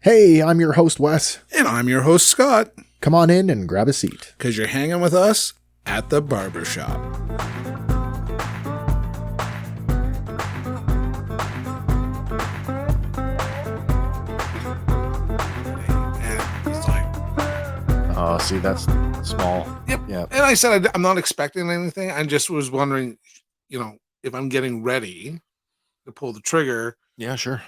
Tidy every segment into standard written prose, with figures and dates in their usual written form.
Hey, I'm your host, Wes. And I'm your host, Scott, Come on in and grab a seat. because you're hanging with us at the barbershop. And he's like, Oh, see, that's small. yep. Yep. And I said, I'm not expecting anything. I just was wondering, if I'm getting ready to pull the trigger, Yeah, sure.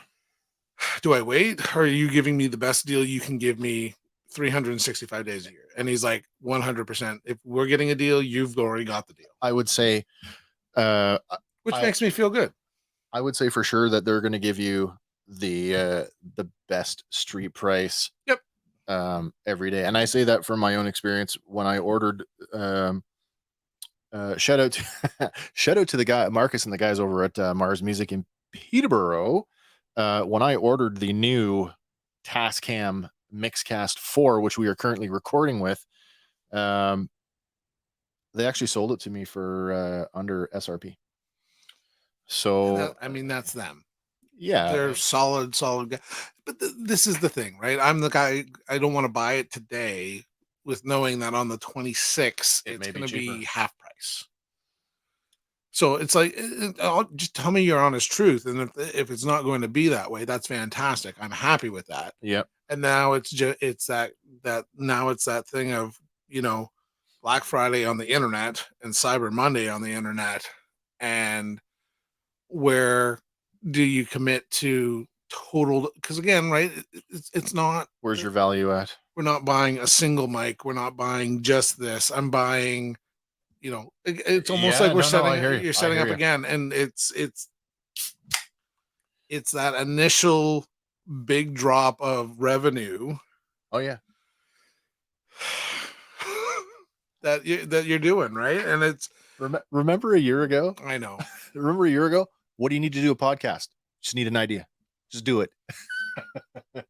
do I wait? Or are you giving me the best deal you can give me 365 days a year? And he's like, 100%. If we're getting a deal, you've already got the deal, I would say, uh, which I, makes me feel good. I would say for sure that they're going to give you the best street price. Yep. Every day, and I say that from my own experience. When I ordered, shout out to shout out to the guy Marcus and the guys over at Mars Music in Peterborough. When I ordered the new Tascam Mixcast 4, which we are currently recording with, um, they actually sold it to me for under SRP. So That's them. yeah, They're solid guy. But this is the thing, right? I'm the guy. I don't want to buy it today with knowing that on the 26th it's going to be half price. So it's like, just tell me your honest truth, and if it's not going to be that way, that's fantastic. I'm happy with that. yep. And now it's that thing of Black Friday on the internet and Cyber Monday on the internet, and where do you commit to total? Because again, right, it's not. Where's your value at? We're not buying a single mic. We're not buying just this. I'm buying. It's almost like you're setting up again, and it's that initial big drop of revenue. Oh yeah. that you're doing, right? And it's remember a year ago. I know. Remember a year ago. What do you need to do a podcast? Just need an idea. Just do it. but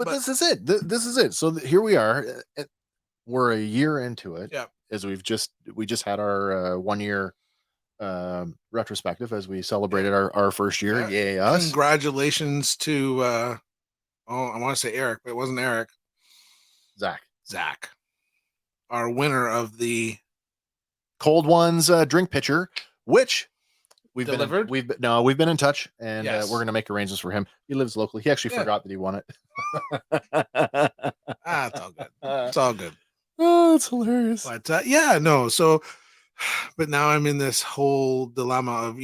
this is it. This is it. So here we are. We're a year into it. Yeah. As we just had our 1 year retrospective as we celebrated our first year. Yeah. Yay us! Congratulations to I want to say Eric, but it wasn't Eric. Zach, our winner of the Cold Ones drink pitcher, which we've delivered. We've been in touch, and we're going to make arrangements for him. He lives locally. He actually forgot that he won it. It's all good. It's all good. Oh, it's hilarious. But so, but now I'm in this whole dilemma of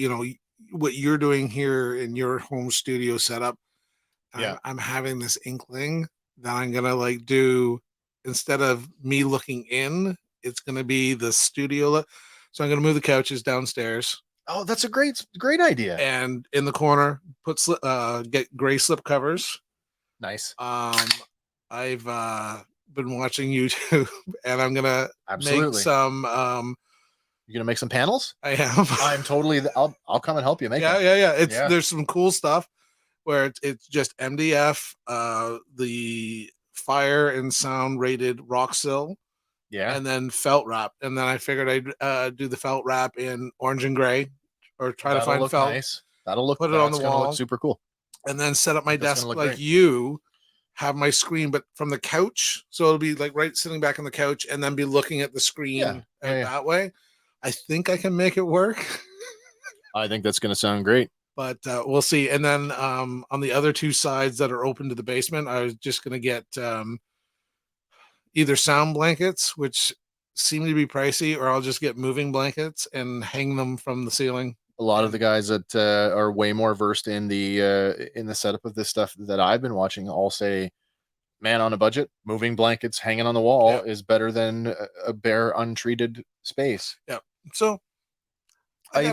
what you're doing here in your home studio setup. Yeah, I'm having this inkling that I'm gonna do, instead of me looking in, it's gonna be the studio. So I'm gonna move the couches downstairs. Oh, that's a great idea. And in the corner, get gray slip covers. Nice. I've been watching YouTube, and I'm gonna make some. You're gonna make some panels? I am. I'm totally. I'll come and help you make. Yeah. There's some cool stuff where it's just MDF, the fire and sound rated rock sill, and then felt wrap. And then I figured I'd do the felt wrap in orange and gray, or try to find felt. Nice. That'll look. Put it on the wall. Look super cool. And then set up my desk like great. You have my screen, but from the couch, so it'll be like right sitting back on the couch, and then be looking at the screen that way. I think I can make it work. I think that's going to sound great. But we'll see. And then on the other two sides that are open to the basement, I was just going to get either sound blankets, which seem to be pricey, or I'll just get moving blankets and hang them from the ceiling. A lot of the guys that are way more versed in the setup of this stuff that I've been watching all say, man, on a budget, moving blankets hanging on the wall is better than a bare untreated space. Yeah. So I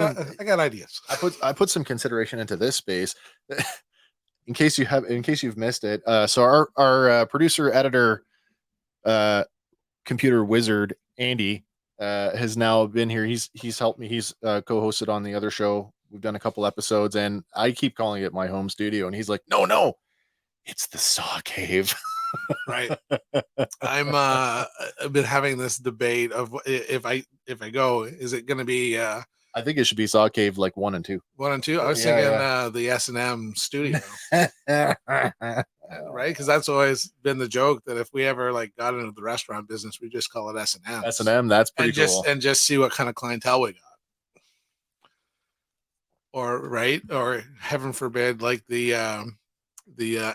got ideas. I put some consideration into this space in case you've missed it. So our producer, editor, computer wizard Andy has now been here. He's helped me. He's co-hosted on the other show. We've done a couple episodes, and I keep calling it my home studio, and he's like, no, it's the saw cave. Right. I've been having this debate of if I go, is it going to be I think it should be Saw Cave like 1 and 2. 1 and 2. I was thinking the S&M studio. Because that's always been the joke that if we ever like got into the restaurant business, we just call it S&M. S&M, that's pretty cool. And just see what kind of clientele we got. Or heaven forbid, like the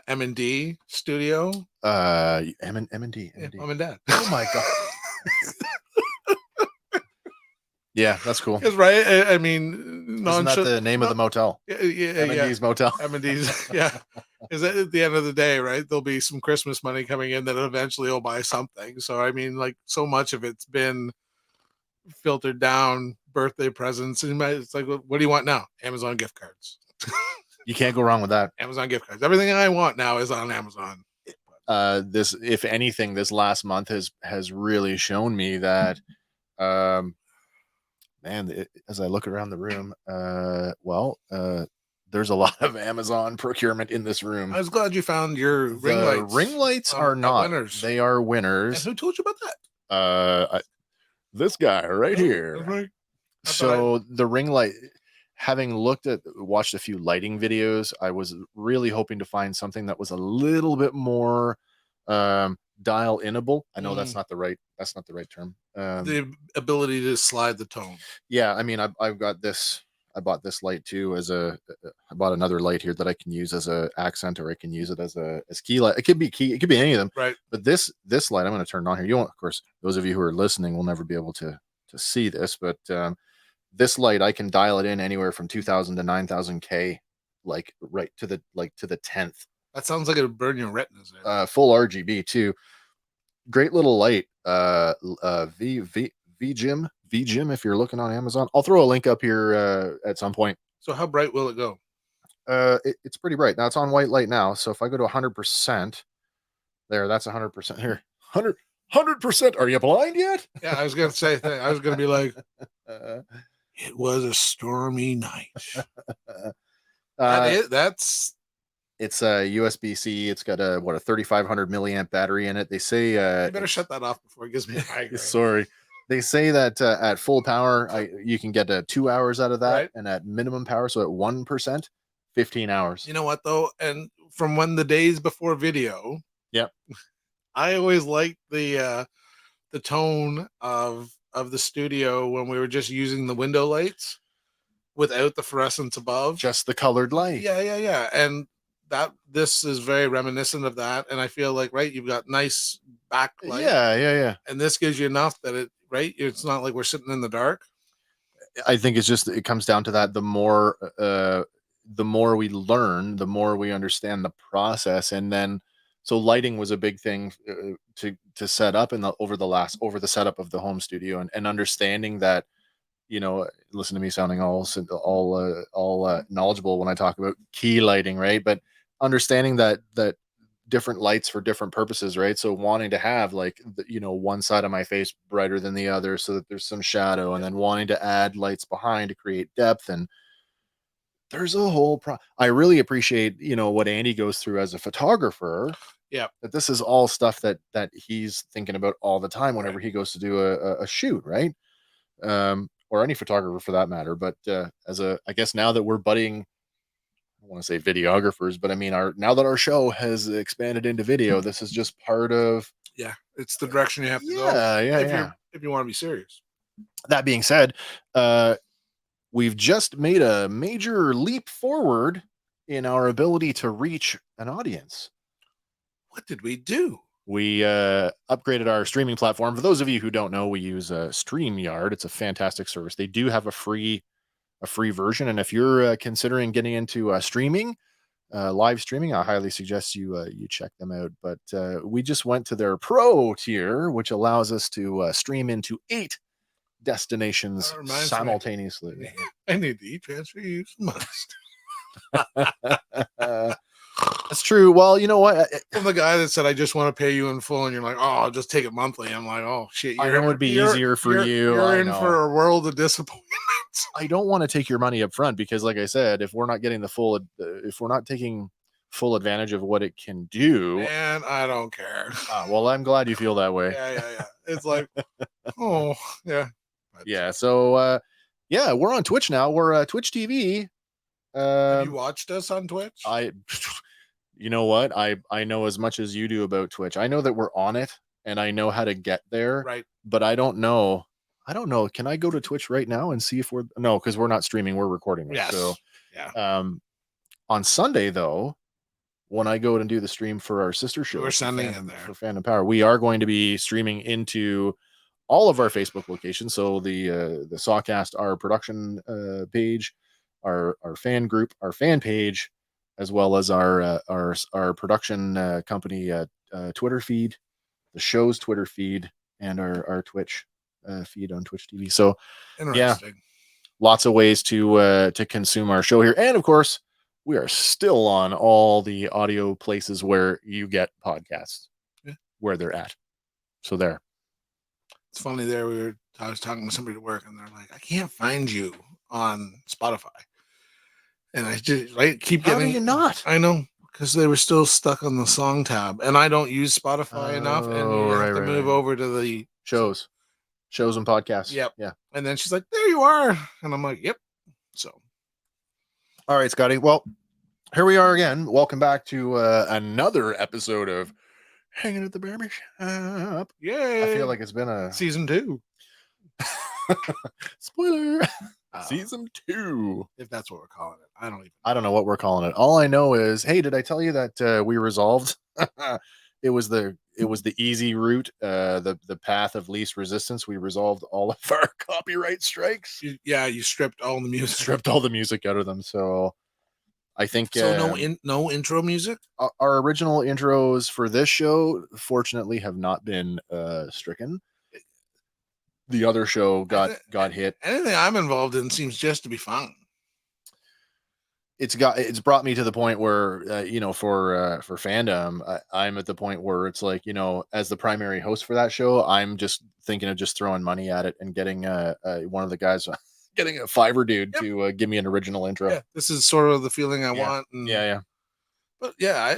M&D studio. M&D. Yeah, Mom and Dad. Oh my god. Yeah, that's cool. Because I mean, isn't that the name of the motel? Yeah, M&D's motel. M&D's, yeah. Because at the end of the day, right, there'll be some Christmas money coming in that eventually will buy something. So I mean, like, so much of it's been filtered down, birthday presents. And it's like, what do you want now? Amazon gift cards. You can't go wrong with that. Amazon gift cards. Everything I want now is on Amazon. This, if anything, this last month has really shown me that, man, as I look around the room, there's a lot of Amazon procurement in this room. I was glad you found your ring lights. Ring lights are not winners. They are winners. And who told you about that? This guy right here. Right. So the ring light, having watched a few lighting videos, I was really hoping to find something that was a little bit more dial inable. I know that's not the right term. The ability to slide the tone. Yeah, I mean, I've got this. I bought this light too I bought another light here that I can use as a accent, or I can use it as key light. It could be key. It could be any of them. Right. But this light, I'm going to turn it on here. You won't, of course, those of you who are listening will never be able to see this, but this light, I can dial it in anywhere from 2,000 to 9,000 K, like right to the 10th. That sounds like it'll burn your retinas. Full RGB too. Great little light. VGim, if you're looking on Amazon. I'll throw a link up here at some point. So how bright will it go? It's pretty bright. Now it's on white light now. So if I go to 100%, there, that's 100% here. 100%. Are you blind yet? Yeah, I was going to say, I was going to be like, it was a stormy night. It's a USB-C. It's got a 3,500 milliamp battery in it. They say you better shut that off before it gives me a migraine. Sorry. They say that at full power, you can get 2 hours out of that, right? And at minimum power, so at 1%, 15 hours. You know what though? And from the days before video, yep, I always liked the tone of the studio when we were just using the window lights without the fluorescence above, just the colored light. Yeah, and this is very reminiscent of that. And I feel like, right, you've got nice backlight. Yeah. And this gives you enough that it's not like we're sitting in the dark. I think it comes down to that. The more we learn, the more we understand the process. And then, so lighting was a big thing to set up over the setup of the home studio, and understanding that, listen to me sounding all knowledgeable when I talk about key lighting, right? But understanding that different lights for different purposes, right? So wanting to have one side of my face brighter than the other so that there's some shadow, and then wanting to add lights behind to create depth. And there's a whole I really appreciate, what Andy goes through as a photographer. Yeah. That this is all stuff that he's thinking about all the time whenever he goes to do a shoot, right? Or any photographer for that matter. But I guess now that we're budding, I don't want to say videographers, but I mean, now that our show has expanded into video, this is just part of. Yeah, it's the direction you have to go. Yeah. If you want to be serious. That being said, we've just made a major leap forward in our ability to reach an audience. What did we do? We upgraded our streaming platform. For those of you who don't know, we use StreamYard. It's a fantastic service. They do have a free version, and if you're considering getting into streaming, live streaming, I highly suggest you check them out. But we just went to their Pro tier, which allows us to stream into 8 destinations simultaneously. I need to e-transfer you some money. That's true. Well, you know what? I'm the guy that said, I just want to pay you in full. And you're like, oh, I'll just take it monthly. I'm like, oh, shit. I know it'd be easier for you. You're in for a world of disappointment. I don't want to take your money up front because, like I said, if we're not getting if we're not taking full advantage of what it can do. Man, I don't care. Well, I'm glad you feel that way. Yeah. It's like, oh, yeah. Yeah. So, we're on Twitch now. We're Twitch TV. Have you watched us on Twitch? You know what? I know as much as you do about Twitch. I know that we're on it and I know how to get there, Right. but I don't know. I don't know. Can I go to Twitch right now and see if we're no, because we're not streaming, we're recording it. Yes. So Yeah. On Sunday though, when I go and do the stream for our sister show We're sending for it there for Fandom Power, we are going to be streaming into all of our Facebook locations. So the Sawcast, our production page, our fan group, our fan page, as well as our production company Twitter feed, the show's Twitter feed, and our Twitch feed on Twitch TV. So yeah, interesting. lots of ways to consume our show here, and of course, we are still on all the audio places where you get podcasts, Yeah. where they're at. So there. It's funny. I was talking to somebody at work, and they're like, "I can't find you on Spotify," and I just keep How getting. do you not? I know, because they were still stuck on the song tab, and I don't use Spotify enough, and you have to move over to the shows and podcasts. Yep. Yeah. And then she's like, "There you are," and I'm like, "Yep." So, all right, Scotty. Well, here we are again. Welcome back to another episode of Hanging at the Barbershop. yeah, I feel like it's been a season 2. Spoiler. Season 2, if that's what we're calling it. I don't know what we're calling it. All I know is, hey, did I tell you that we resolved? It was the easy route, the path of least resistance. We resolved all of our copyright strikes. You stripped all the music. Stripped all the music out of them. So I think so. No intro music. Our original intros for this show, fortunately, have not been stricken. The other show got hit. Anything I'm involved in seems just to be fun. It's brought me to the point where for fandom, I'm at the point where it's like, as the primary host for that show, I'm just thinking of just throwing money at it and getting one of the guys getting a Fiverr dude to give me an original intro. Yeah, this is sort of the feeling I want. And, yeah. But yeah,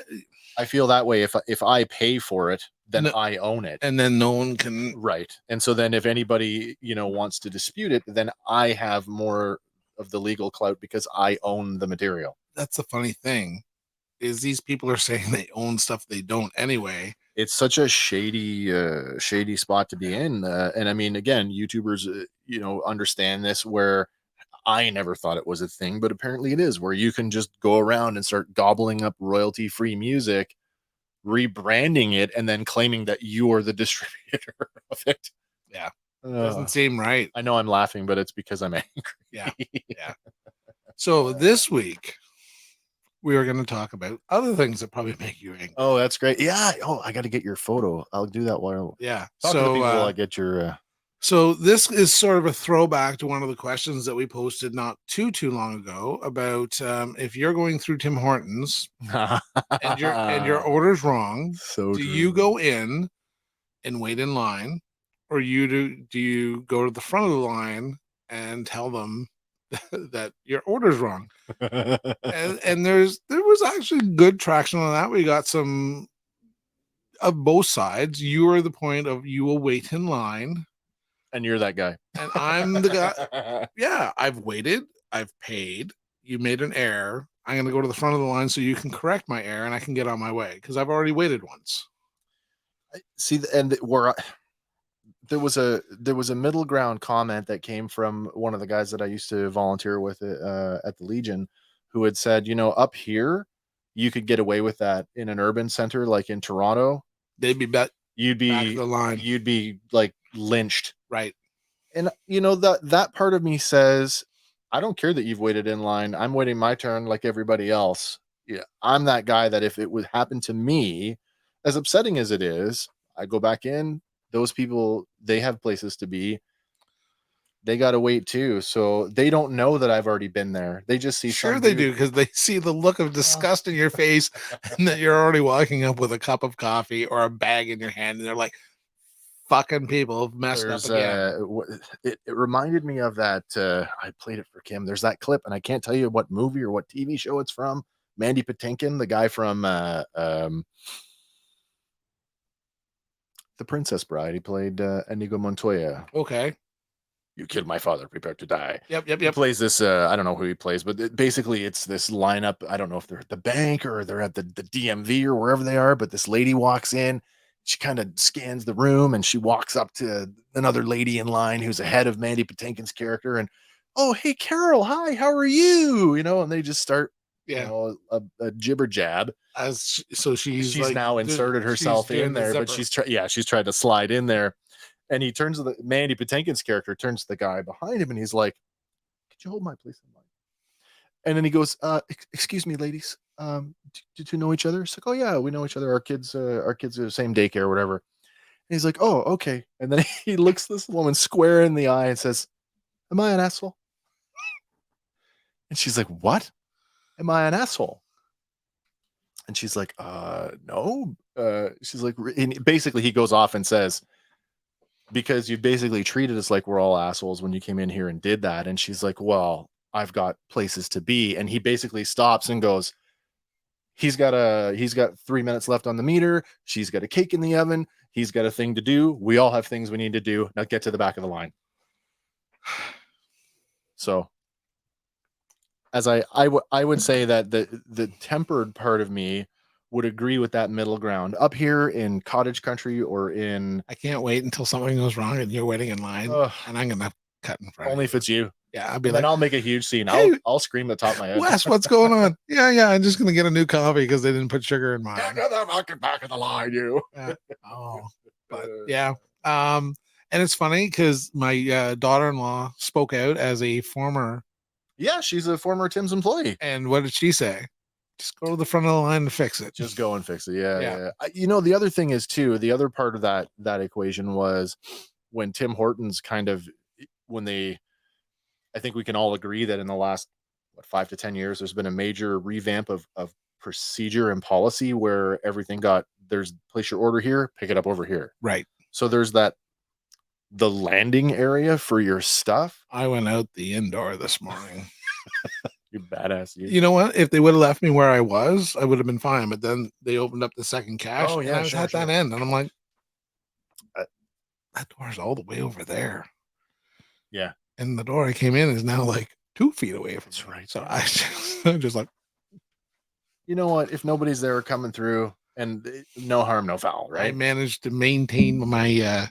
I feel that way. If I pay for it, then I own it, and then no one can. Right. And so then if anybody wants to dispute it, then I have more of the legal clout because I own the material. That's the funny thing, is these people are saying they own stuff they don't anyway. It's such a shady spot to be in, and I mean, again, YouTubers understand this, where I never thought it was a thing, but apparently it is, where you can just go around and start gobbling up royalty-free music, rebranding it, and then claiming that you are the distributor of it. Yeah. Doesn't seem right. I know I'm laughing, but it's because I'm angry. Yeah. So this week we are going to talk about other things that probably make you angry. Oh, that's great. Yeah. Oh, I got to get your photo. I'll do that while talk to the people while I get your So this is sort of a throwback to one of the questions that we posted not too long ago about if you're going through Tim Hortons and your order's wrong, do you go in and wait in line, or do you go to the front of the line and tell them that your order's wrong? and there was actually good traction on that. We got some of both sides. You are the point of you will wait in line. And you're that guy. And I'm the guy. Yeah, I've waited. I've paid. You made an error. I'm going to go to the front of the line so you can correct my error and I can get on my way because I've already waited once. See, and there was a middle ground comment that came from one of the guys that I used to volunteer with at the Legion, who had said, up here, you could get away with that in an urban center like in Toronto. They'd be you'd be back of the line. You'd be like lynched. Right. And that part of me says, I don't care that you've waited in line. I'm waiting my turn like everybody else. Yeah, I'm that guy that if it would happen to me, as upsetting as it is, I go back in. Those people, they have places to be. They got to wait too. So they don't know that I've already been there. They just see. Sure they do, because they see the look of disgust in your face and that you're already walking up with a cup of coffee or a bag in your hand. And they're like, fucking people have messed up again. It reminded me of that. I played it for Kim. There's that clip, and I can't tell you what movie or what TV show it's from. Mandy Patinkin, the guy from The Princess Bride. He played Inigo Montoya. Okay. you killed my father, prepare to die. Yep. He plays this, I don't know who he plays, but basically it's this lineup. I don't know if they're at the bank or they're at the DMV or wherever they are, but this lady walks in. She kind of scans the room and she walks up to another lady in line who's ahead of Mandy Patinkin's character. And, oh, hey, Carol, hi, how are you? And they just start, a jibber jab. So she's like, now inserted herself in there, but she's tried to slide in there. And he turns to Mandy Patinkin's character, turns to the guy behind him, and he's like, could you hold my place in line? And then he goes, excuse me, ladies. Did you know each other? It's like, oh yeah, we know each other. Our kids are the same daycare or whatever. And he's like, oh, okay. And then he looks this woman square in the eye and says, am I an asshole? And she's like, what? Am I an asshole? And she's like, no. She's like, and basically he goes off and says, because you basically treated us like we're all assholes when you came in here and did that. And she's like, well, I've got places to be. And he basically stops and goes, he's got 3 minutes left on the meter. She's got a cake in the oven. He's got a thing to do. We all have things we need to do. Now get to the back of the line. So as I would say that the tempered part of me would agree with that middle ground. Up here in cottage country or in... I can't wait until something goes wrong and you're waiting in line and I'm going to cut in front only if it's you. Yeah, I'll be then I'll make a huge scene. Hey, I'll scream at the top of my head. Wes, what's going on? Yeah, I'm just going to get a new coffee because they didn't put sugar in mine. Get to the fucking back of the line, you. Oh, but yeah. And it's funny because my daughter-in-law spoke out as a former... Yeah, she's a former Tim's employee. And what did she say? Just go to the front of the line and fix it. Just go and fix it. Yeah. The other thing is too, the other part of that equation was when Tim Hortons I think we can all agree that in the last 5 to 10 years, there's been a major revamp of procedure and policy where everything there's place your order here, pick it up over here. Right. So there's the landing area for your stuff. I went out the indoor this morning. You badass. You know what? If they would have left me where I was, I would have been fine. But then they opened up the second cache. Oh, yeah. And I was at that end. And I'm like, that door's all the way over there. Yeah. And the door I came in is now like 2 feet away from me. Right. So I'm just like, you know what? If nobody's there coming through, and no harm, no foul, right? I managed to maintain my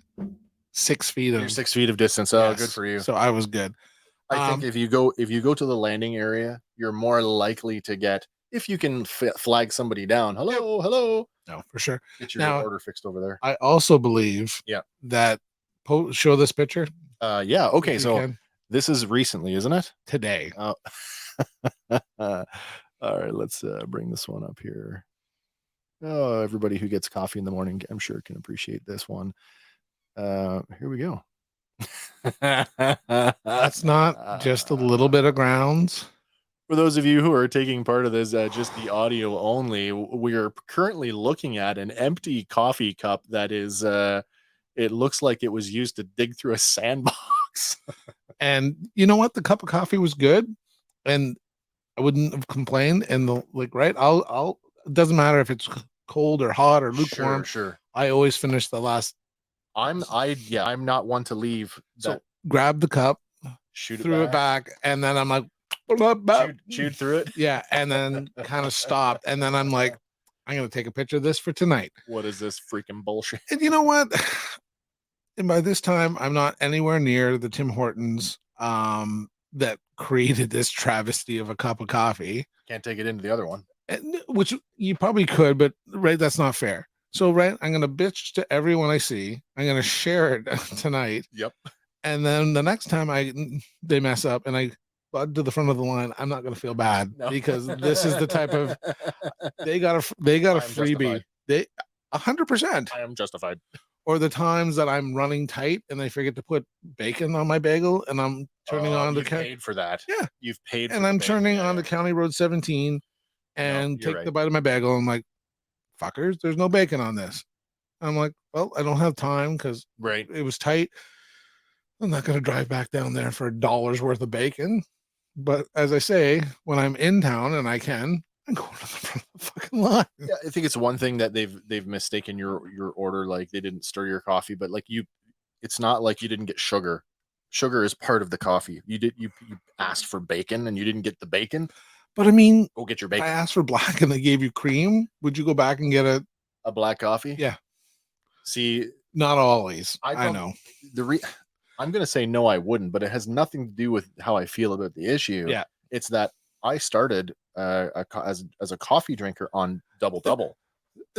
6 feet of... Your 6 feet of distance. Oh, yes. Good for you. So I was good. I think if you go to the landing area, you're more likely to get, if you can flag somebody down. Hello. No, for sure. Get your order fixed over there. I also believe that show this picture. Yeah. Okay. So this is recently, isn't it? Today. Oh. All right. Let's bring this one up here. Oh, everybody who gets coffee in the morning, I'm sure can appreciate this one. Here we go. That's not just a little bit of grounds. For those of you who are taking part of this, just the audio only, we are currently looking at an empty coffee cup that is, it looks like it was used to dig through a sandbox. And you know what? The cup of coffee was good and I wouldn't have complained. And I'll, it doesn't matter if it's cold or hot or lukewarm. Sure. I always finish the last. I'm not one to leave. So grab the cup, threw it back, and then I'm like, chewed through it. Yeah, and then kind of stopped, and then I'm like, I'm gonna take a picture of this for tonight. What is this freaking bullshit? And you know what? And by this time, I'm not anywhere near the Tim Hortons that created this travesty of a cup of coffee. Can't take it into the other one. Which you probably could, but that's not fair. So I'm gonna bitch to everyone I see. I'm gonna share it tonight. Yep. And then the next time they mess up and I bud to the front of the line, I'm not gonna feel bad because this is the type of they got a freebie. Justified. 100%. I am justified. Or the times that I'm running tight and they forget to put bacon on my bagel and I'm turning on the paid for that. Yeah, you've paid. And I'm turning on to County Road 17 and take the bite of my bagel. I'm like, fuckers, there's no bacon on this. I'm like, well, I don't have time because it was tight. I'm not going to drive back down there for $1 worth of bacon. But as I say, when I'm in town and I can, I'm going to the front of the fucking line. Yeah, I think it's one thing that they've mistaken your order. Like they didn't stir your coffee, but like it's not like you didn't get sugar. sugar is part of the coffee. You asked for bacon and you didn't get the bacon. But I mean, go get your if bacon. I asked for black and they gave you cream, would you go back and get a black coffee? Yeah. See, not always. I know. I'm going to say no, I wouldn't, but it has nothing to do with how I feel about the issue. Yeah. It's that I started as a coffee drinker on double.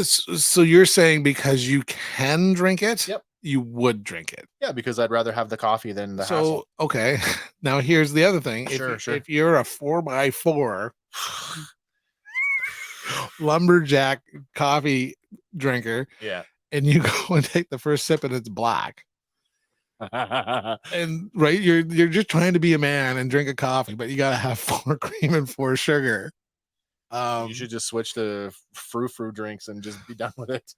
So you're saying because you can drink it, yep, you would drink it? Yeah, because I'd rather have the coffee than the hassle. Okay, now here's the other thing. Sure. If you're a 4x4 lumberjack coffee drinker, yeah, and you go and take the first sip and it's black, and right, you're just trying to be a man and drink a coffee, but you gotta have 4 cream and 4 sugar. You should just switch to frou drinks and just be done with it.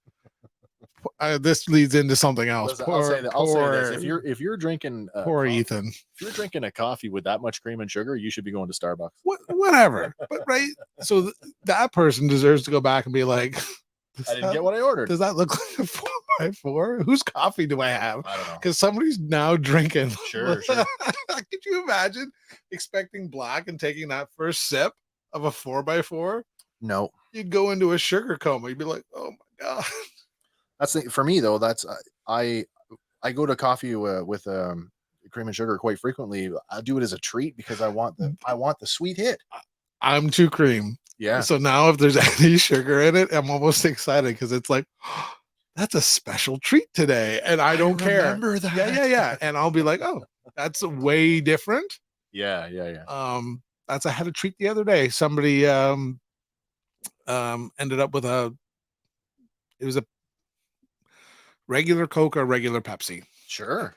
This leads into something else. I'll say this: if you're drinking Ethan, if you're drinking a coffee with that much cream and sugar, you should be going to Starbucks. Whatever, but right. So that person deserves to go back and be like, I didn't get what I ordered. Does that look like a 4x4? Whose coffee do I have? I don't know. Because somebody's now drinking. Sure. Could you imagine expecting black and taking that first sip of a 4x4? No. You'd go into a sugar coma. You'd be like, oh my God. That's for me though. That's I go to coffee with cream and sugar quite frequently. I do it as a treat because I want the sweet hit. I'm too cream. Yeah. So now if there's any sugar in it, I'm almost excited because it's like, oh, that's a special treat today, and I don't care. Remember that? Yeah. And I'll be like, oh, that's way different. Yeah. I had a treat the other day. Somebody ended up with it was a regular Coke or regular Pepsi. Sure.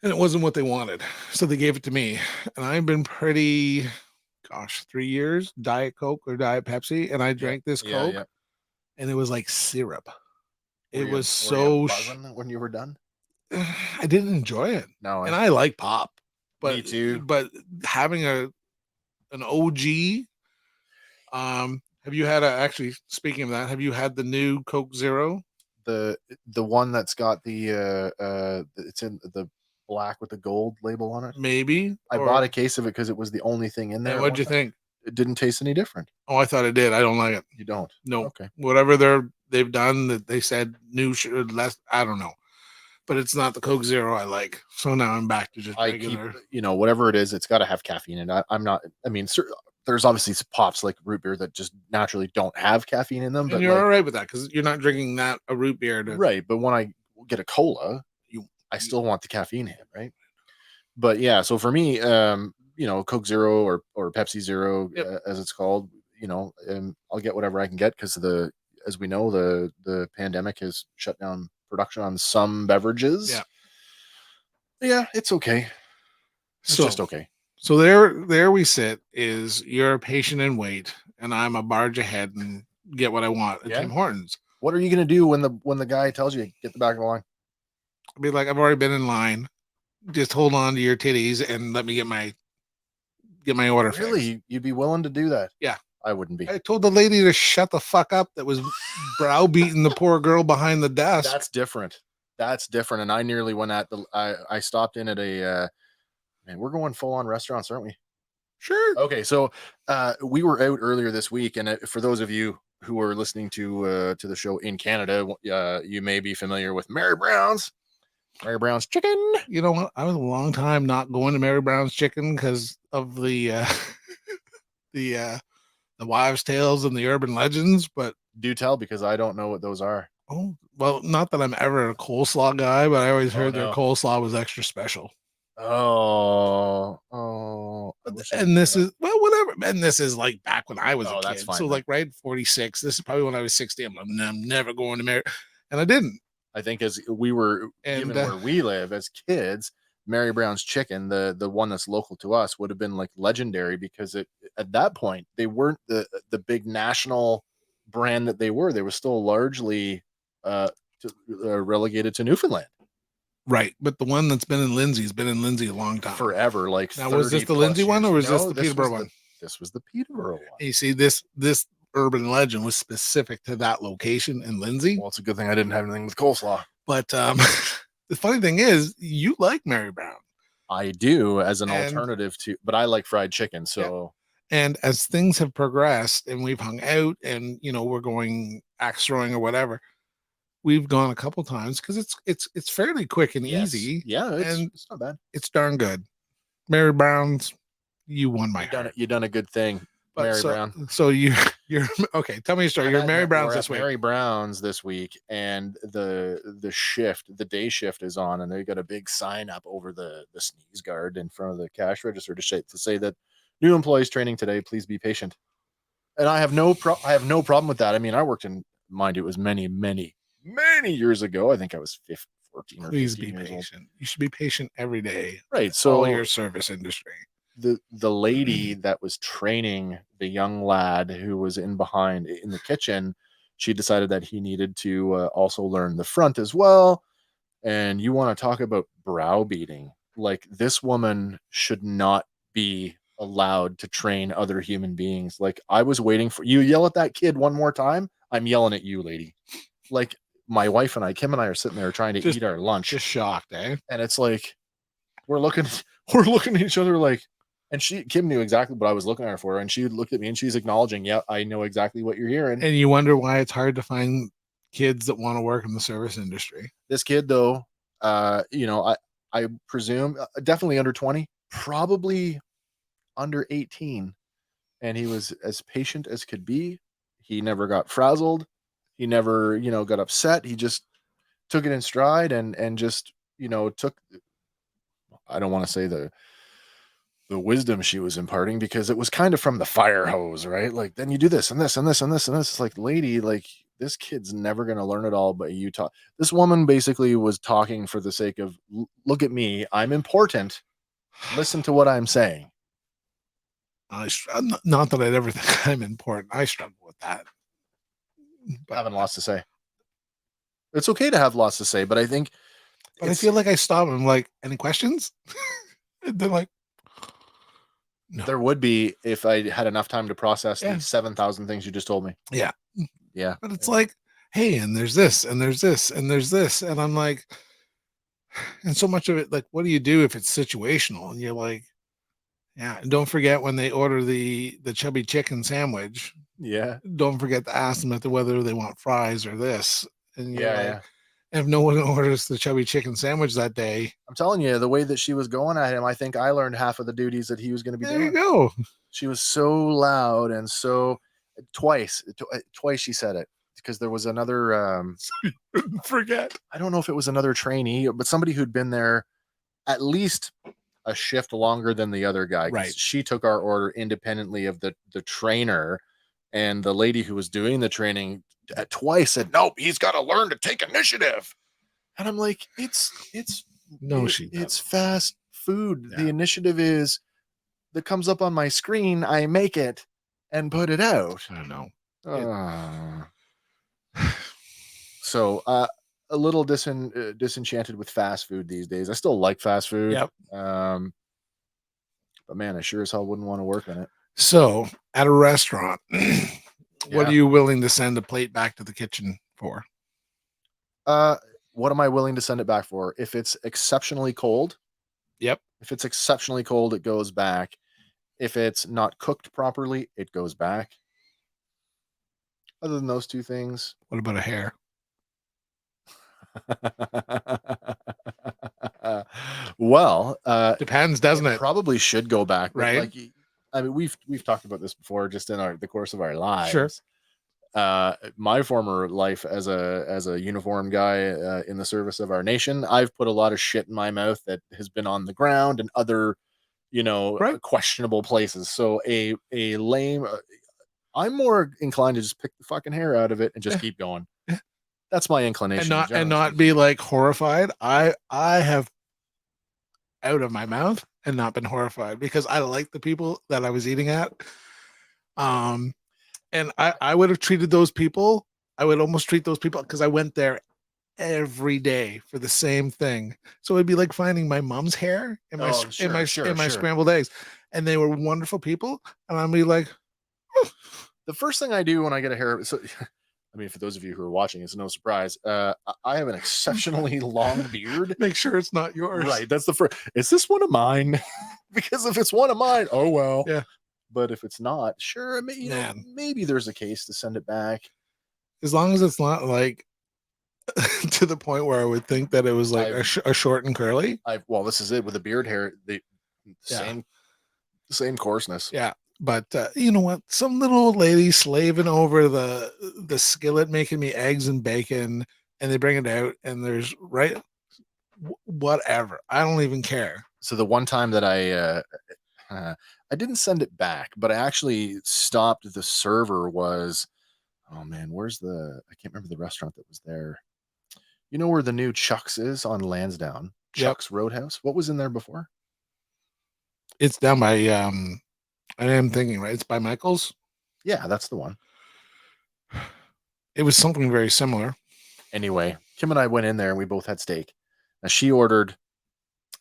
And it wasn't what they wanted. So they gave it to me. And I've been 3 years, Diet Coke or Diet Pepsi. And I drank this Coke and it was like syrup. It was so when you were done. I didn't enjoy it. No. And I like pop. But me too. But having an OG, have you had actually speaking of that, have you had the new Coke Zero? The one that's got the it's in the black with the gold label on it. Maybe I bought a case of it because it was the only thing in there. What'd you think? It didn't taste any different. Oh, I thought it did. I don't like it. You don't? No. Okay. Whatever they've done that they said new less. I don't know, but it's not the Coke Zero I like. So now I'm back to just regular. Whatever it is, it's got to have caffeine in it. I'm not. I mean, there's obviously pops like root beer that just naturally don't have caffeine in them. But you're all right with that because you're not drinking a root beer. Right. But when I get a cola, I still want the caffeine in it, right? But yeah, so for me, Coke Zero or Pepsi Zero, as it's called, I'll get whatever I can get because as we know, the pandemic has shut down production on some beverages. Yeah. Yeah, it's okay. It's just okay. So there we sit. You're patient and wait, and I'm a barge ahead and get what I want at Tim Hortons. What are you gonna do when the guy tells you get the back of the line? I'll be like, I've already been in line. Just hold on to your titties and let me get my order. Really, fixed. You'd be willing to do that? Yeah, I wouldn't be. I told the lady to shut the fuck up. That was browbeating the poor girl behind the desk. That's different. And I nearly went at I stopped in at a. Man, we're going full on restaurants, aren't we? Sure. Okay, so we were out earlier this week, and for those of you who are listening to the show in Canada, you may be familiar with Mary Brown's Chicken. You know what? I was a long time not going to Mary Brown's Chicken because of the wives' tales and the urban legends. But do tell, because I don't know what those are. Oh well, not that I'm ever a coleslaw guy, but I always heard their coleslaw was extra special. Oh. And this is whatever. And this is like back when I was a kid. That's fine, so like 46. This is probably when I was 60. I'm never going to Mary, and I didn't. I think as we were even where we live as kids, Mary Brown's Chicken, the one that's local to us, would have been like legendary because at that point they weren't the big national brand that they were. They were still largely relegated to Newfoundland. Right, but the one that's been in Lindsay's been in Lindsay a long time, forever. Like now, was this the Lindsay one or was this the Peterborough one? This was the Peterborough one. You see, this urban legend was specific to that location in Lindsay. Well, it's a good thing I didn't have anything with coleslaw. But the funny thing is, you like Mary Brown. I do as an alternative to, but I like fried chicken. So, and as things have progressed and we've hung out and, we're going axe throwing or whatever, we've gone a couple times because it's fairly quick and easy. Yeah, and it's not bad. It's darn good. Mary Brown's, you won my heart. You done a good thing, Mary Brown. So you're okay. Tell me a story. You're Mary Brown's this week. Mary Brown's this week, and the day shift is on, and they got a big sign up over the sneeze guard in front of the cash register to say that new employees training today, please be patient. And I have no problem with that. I mean, I worked in, mind you, it was many years ago. I think I was 14 or 15 years old. You should be patient every day. Right. So all your service industry. The lady that was training the young lad who was in the kitchen, she decided that he needed to also learn the front as well. And you want to talk about browbeating? Like, this woman should not be allowed to train other human beings. Like, I was waiting for you. Yell at that kid one more time, I'm yelling at you, lady. Like, my wife and Kim and I are sitting there trying to eat our lunch, just shocked, eh? And it's like we're looking at each other like. And Kim knew exactly what I was looking at her for, and she looked at me and she's acknowledging, yeah, I know exactly what you're hearing. And you wonder why it's hard to find kids that want to work in the service industry. This kid, though, I presume definitely under 20, probably under 18, and he was as patient as could be. He never got frazzled. He never, got upset. He just took it in stride and just, took. I don't want to say the wisdom she was imparting, because it was kind of from the fire hose, right? Like, then you do this and this and this and this and this. It's like, lady, like, this kid's never going to learn it all, but you talk. This woman basically was talking for the sake of, look at me, I'm important. Listen to what I'm saying. Not that I'd ever think I'm important. I struggle with that. But having lots to say. It's okay to have lots to say, but I think. But I feel like I stop and I'm like, any questions? And they're like, no. There would be if I had enough time to process the 7,000 things you just told me. Yeah. Yeah. But it's like, hey, and there's this, and there's this, and there's this. And I'm like, and so much of it, like, what do you do if it's situational? And you're like, yeah. And don't forget when they order the chubby chicken sandwich. Yeah. Don't forget to ask them whether they want fries or this. And you're like, if no one orders the chubby chicken sandwich that day, I'm telling you, the way that she was going at him, I think I learned half of the duties that he was going to be doing. There you go. She was so loud, and so twice she said it, because there was another forget. I don't know if it was another trainee, but somebody who'd been there at least a shift longer than the other guy. Right. She took our order independently of the trainer, and the lady who was doing the training twice said, nope, he's got to learn to take initiative. And I'm like, it's fast food. Yeah. The initiative is that comes up on my screen. I make it and put it out. I know. So a little disenchanted with fast food these days. I still like fast food. Yep. But man, I sure as hell wouldn't want to work in it. So at a restaurant, what are you willing to send a plate back to the kitchen for? What am I willing to send it back for? If it's exceptionally cold. Yep. If it's exceptionally cold, it goes back. If it's not cooked properly, it goes back. Other than those two things. What about a hair? Well, depends, doesn't it? Probably should go back, right? Like, I mean, we've talked about this before, just in the course of our lives. Sure. My former life as a uniform guy in the service of our nation, I've put a lot of shit in my mouth that has been on the ground and other, questionable places. So a lame, I'm more inclined to just pick the fucking hair out of it and just keep going. That's my inclination. And not be like horrified. I have out of my mouth and not been horrified, because I like the people that I was eating at. And I would have treated those people. I would almost treat those people, because I went there every day for the same thing. So it'd be like finding my mom's hair in my scrambled eggs, and they were wonderful people. And I'd be like, the first thing I do when I get a hair, so I mean, for those of you who are watching, it's no surprise. I have an exceptionally long beard. Make sure it's not yours. Right. That's the first. Is this one of mine? Because if it's one of mine, oh well. Yeah. But if it's not, sure, maybe there's a case to send it back. As long as it's not like to the point where I would think that it was like a short and curly. Well, this is it with the beard hair. The same coarseness. Yeah. But you know what? Some little old lady slaving over the skillet, making me eggs and bacon, and they bring it out, and there's whatever. I don't even care. So the one time that I didn't send it back, but I actually stopped the server was, oh man, I can't remember the restaurant that was there. You know where the new Chuck's is on Lansdowne? Chuck's Roadhouse. What was in there before? It's down by I am thinking, right? It's by Michael's. Yeah, that's the one. It was something very similar. Anyway, Kim and I went in there and we both had steak. Now she ordered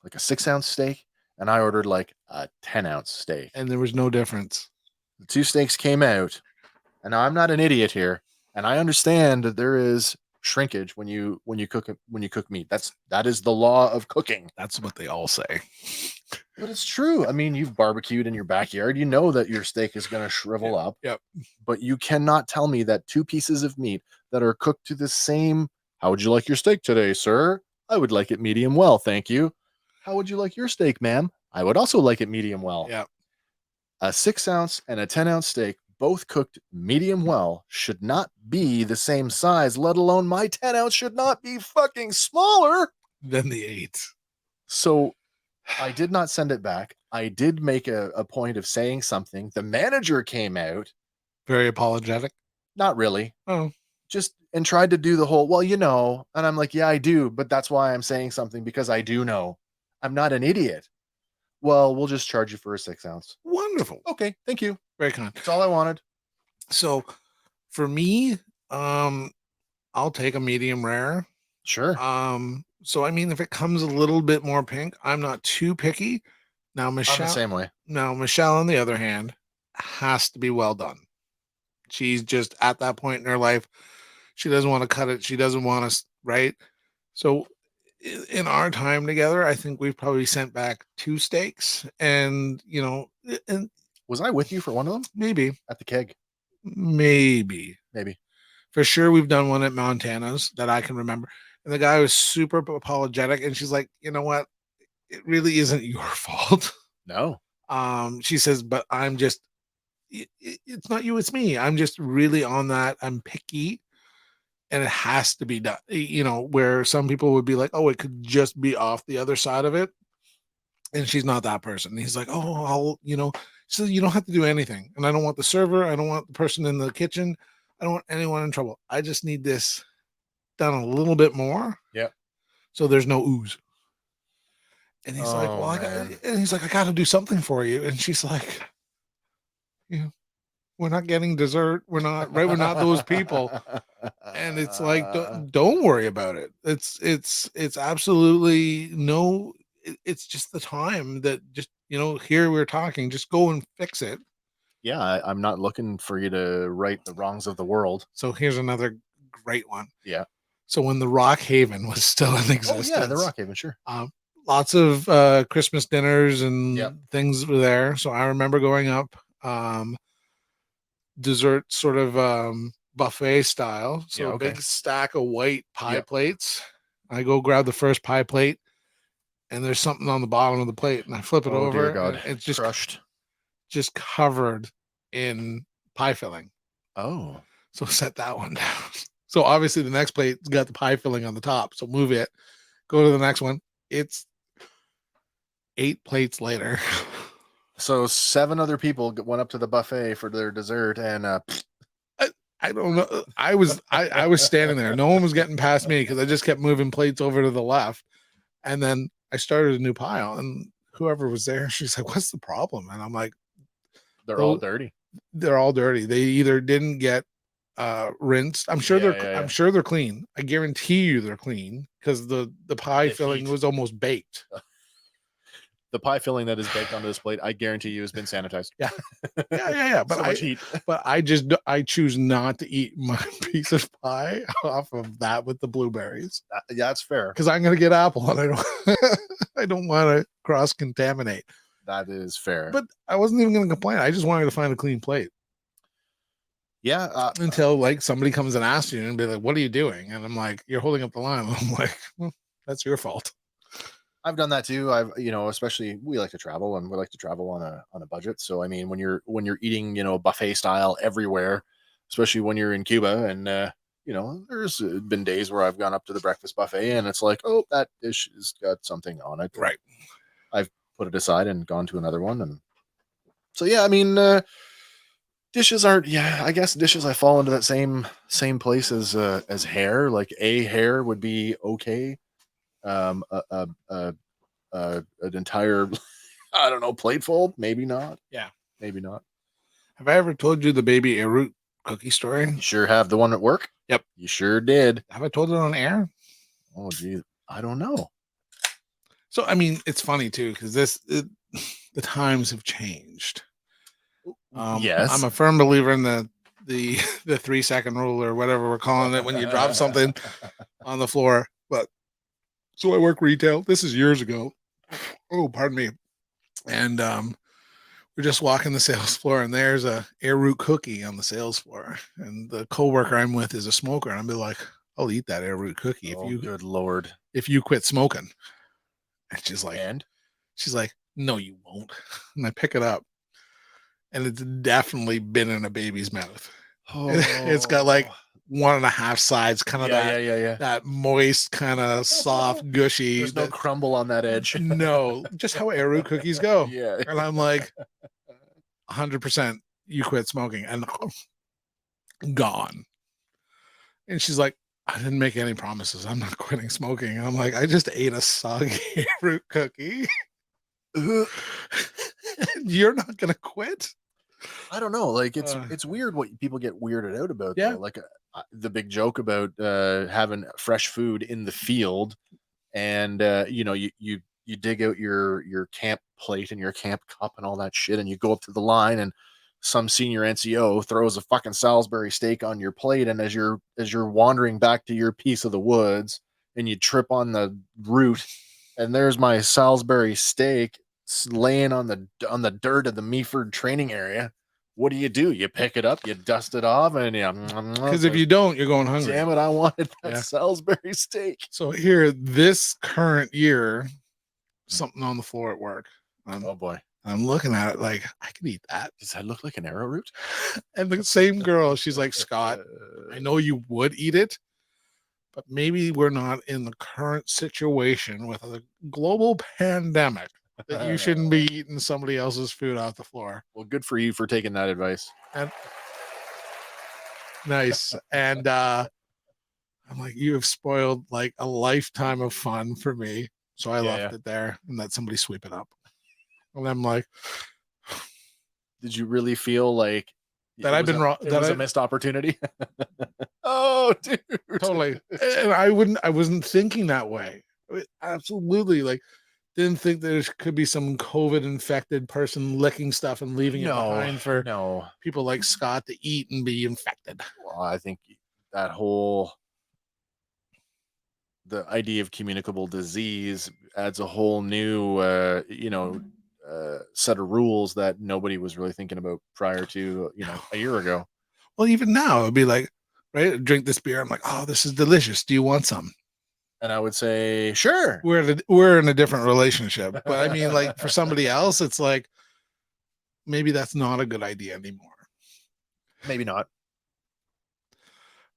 like a 6-ounce steak, and I ordered like a 10-ounce steak. And there was no difference. The two steaks came out, and now I'm not an idiot here, and I understand that there is shrinkage when you cook meat. That is the law of cooking. That's what they all say. But it's true. I mean, you've barbecued in your backyard. You know that your steak is going to shrivel up. Yep. But you cannot tell me that two pieces of meat that are cooked to the same. How would you like your steak today, sir? I would like it medium well, thank you. How would you like your steak, ma'am? I would also like it medium well. Yeah. A 6-ounce and a 10-ounce steak, both cooked medium well, should not be the same size, let alone my 10-ounce should not be fucking smaller than the 8. So I did not send it back. I did make a point of saying something. The manager came out. Very apologetic. Not really. Oh. Just and tried to do the whole, well, you know, and I'm like, yeah, I do, but that's why I'm saying something, because I do know. I'm not an idiot. Well, we'll just charge you for a 6-ounce. Wonderful. Okay, thank you. Very kind. That's all I wanted. So for me, I'll take a medium rare. Sure. So I mean, if it comes a little bit more pink, I'm not too picky. Now Michelle, I'm the same way. Now Michelle, on the other hand, has to be well done. She's just at that point in her life. She doesn't want to cut it. She doesn't want us, right? So in our time together, I think we've probably sent back 2 steaks, and and was I with you for one of them? Maybe at the keg. Maybe for sure. We've done one at Montana's that I can remember, and the guy was super apologetic, and she's like, you know what? It really isn't your fault. No. She says, but I'm just. It's not you, it's me. I'm just really on that. I'm picky, and it has to be done. Where some people would be like, oh, it could just be off the other side of it. And she's not that person. He's like, oh, so you don't have to do anything. And I don't want the server. I don't want the person in the kitchen. I don't want anyone in trouble. I just need this done a little bit more. Yeah. So there's no ooze. And he's like, well, I got to do something for you. And she's like, we're not getting dessert. We're not those people. And it's like, don't worry about it. It's absolutely no. It's just the time that just, here we're talking, just go and fix it. Yeah. I'm not looking for you to right the wrongs of the world. So here's another great one. Yeah. So when the Rock Haven was still in existence. Oh yeah, the Rock Haven, sure. Lots of Christmas dinners and things were there. So I remember going up, dessert sort of buffet style. So a big stack of white pie plates. I go grab the first pie plate, and there's something on the bottom of the plate, and I flip it over. Dear God. And it's just crushed, just covered in pie filling. Oh, so set that one down. So obviously the next plate's got the pie filling on the top. So move it. Go to the next one. It's 8 plates later. So 7 other people went up to the buffet for their dessert, and I don't know. I was standing there. No one was getting past me because I just kept moving plates over to the left. And then I started a new pile, and whoever was there, she's like, what's the problem? And I'm like, they're all dirty. They're all dirty. They either didn't get rinsed. I'm sure I'm sure they're clean. I guarantee you they're clean because the pie filling was almost baked. the pie filling that is baked onto this plate, I guarantee you, has been sanitized. Yeah. But so much heat. But I choose not to eat my piece of pie off of that with the blueberries. Yeah, that's fair. Because I'm gonna get apple, and I don't want to cross contaminate. That is fair. But I wasn't even gonna complain. I just wanted to find a clean plate. Yeah. Until like somebody comes and asks you and be like, "What are you doing?" And I'm like, "You're holding up the line." And I'm like, well, "That's your fault." I've done that too. Especially we like to travel, and we like to travel on a budget. So I mean, when you're eating, buffet style everywhere, especially when you're in Cuba, and there's been days where I've gone up to the breakfast buffet, and it's like, oh, that dish has got something on it. Right. I've put it aside and gone to another one, and so yeah, I mean, dishes aren't. Yeah, I guess dishes I fall into that same place as hair. Like a hair would be okay. Um, a, a, a an entire I don't know plateful, maybe not. Yeah, maybe not. Have I ever told you the baby arrowroot cookie story? You sure have the one at work. Yep, you sure did. Have I told it on air? Oh geez, I don't know. So I mean, it's funny too because the times have changed. Yes, I'm a firm believer in the 3-second rule or whatever we're calling it when you drop something on the floor. But so I work retail. This is years ago. Oh, pardon me. And we're just walking the sales floor, and there's a arrowroot cookie on the sales floor. And the coworker I'm with is a smoker, and I'll be like, "I'll eat that arrowroot cookie if you, good Lord, if you quit smoking." And she's like, and she's like, "No, you won't." And I pick it up, and it's definitely been in a baby's mouth. Oh. It's got like 1.5 sides, kind of that moist, kind of soft, gushy. There's no crumble on that edge. No, just how arrowroot cookies go. Yeah. And I'm like, 100% you quit smoking, and gone. And she's like, "I didn't make any promises. I'm not quitting smoking." And I'm like, "I just ate a soggy arrowroot cookie." You're not gonna quit? I don't know. Like it's weird what people get weirded out about. Yeah. Though. Like the big joke about having fresh food in the field, and you dig out your camp plate and your camp cup and all that shit, and you go up to the line, and some senior NCO throws a fucking Salisbury steak on your plate, and as you're wandering back to your piece of the woods, and you trip on the root, and there's my Salisbury steak laying on the dirt of the Meaford training area. What do? You pick it up, you dust it off, and because if you don't, you're going hungry. Damn it, I wanted that Salisbury steak. So here, this current year, something on the floor at work. Oh boy. I'm looking at it like, I could eat that. Does that look like an arrowroot? And the same girl, she's like, "Scott, I know you would eat it, but maybe we're not in the current situation with a global pandemic that you shouldn't be eating somebody else's food off the floor." Well, good for you for taking that advice. And nice. And I'm like, "You have spoiled like a lifetime of fun for me." So I left it there and let somebody sweep it up. And I'm like, did you really feel like that I've been wrong? That was a missed opportunity. Oh, dude, totally. And I wasn't thinking that way. Absolutely, like, didn't think there could be some COVID infected person licking stuff and leaving it behind for people like Scott to eat and be infected. Well, I think that the idea of communicable disease adds a whole new, set of rules that nobody was really thinking about prior to, a year ago. Well, even now it'd be like, right, drink this beer. I'm like, "Oh, this is delicious. Do you want some?" And I would say, sure. We're in a different relationship, but I mean, like, for somebody else, it's like, maybe that's not a good idea anymore. Maybe not.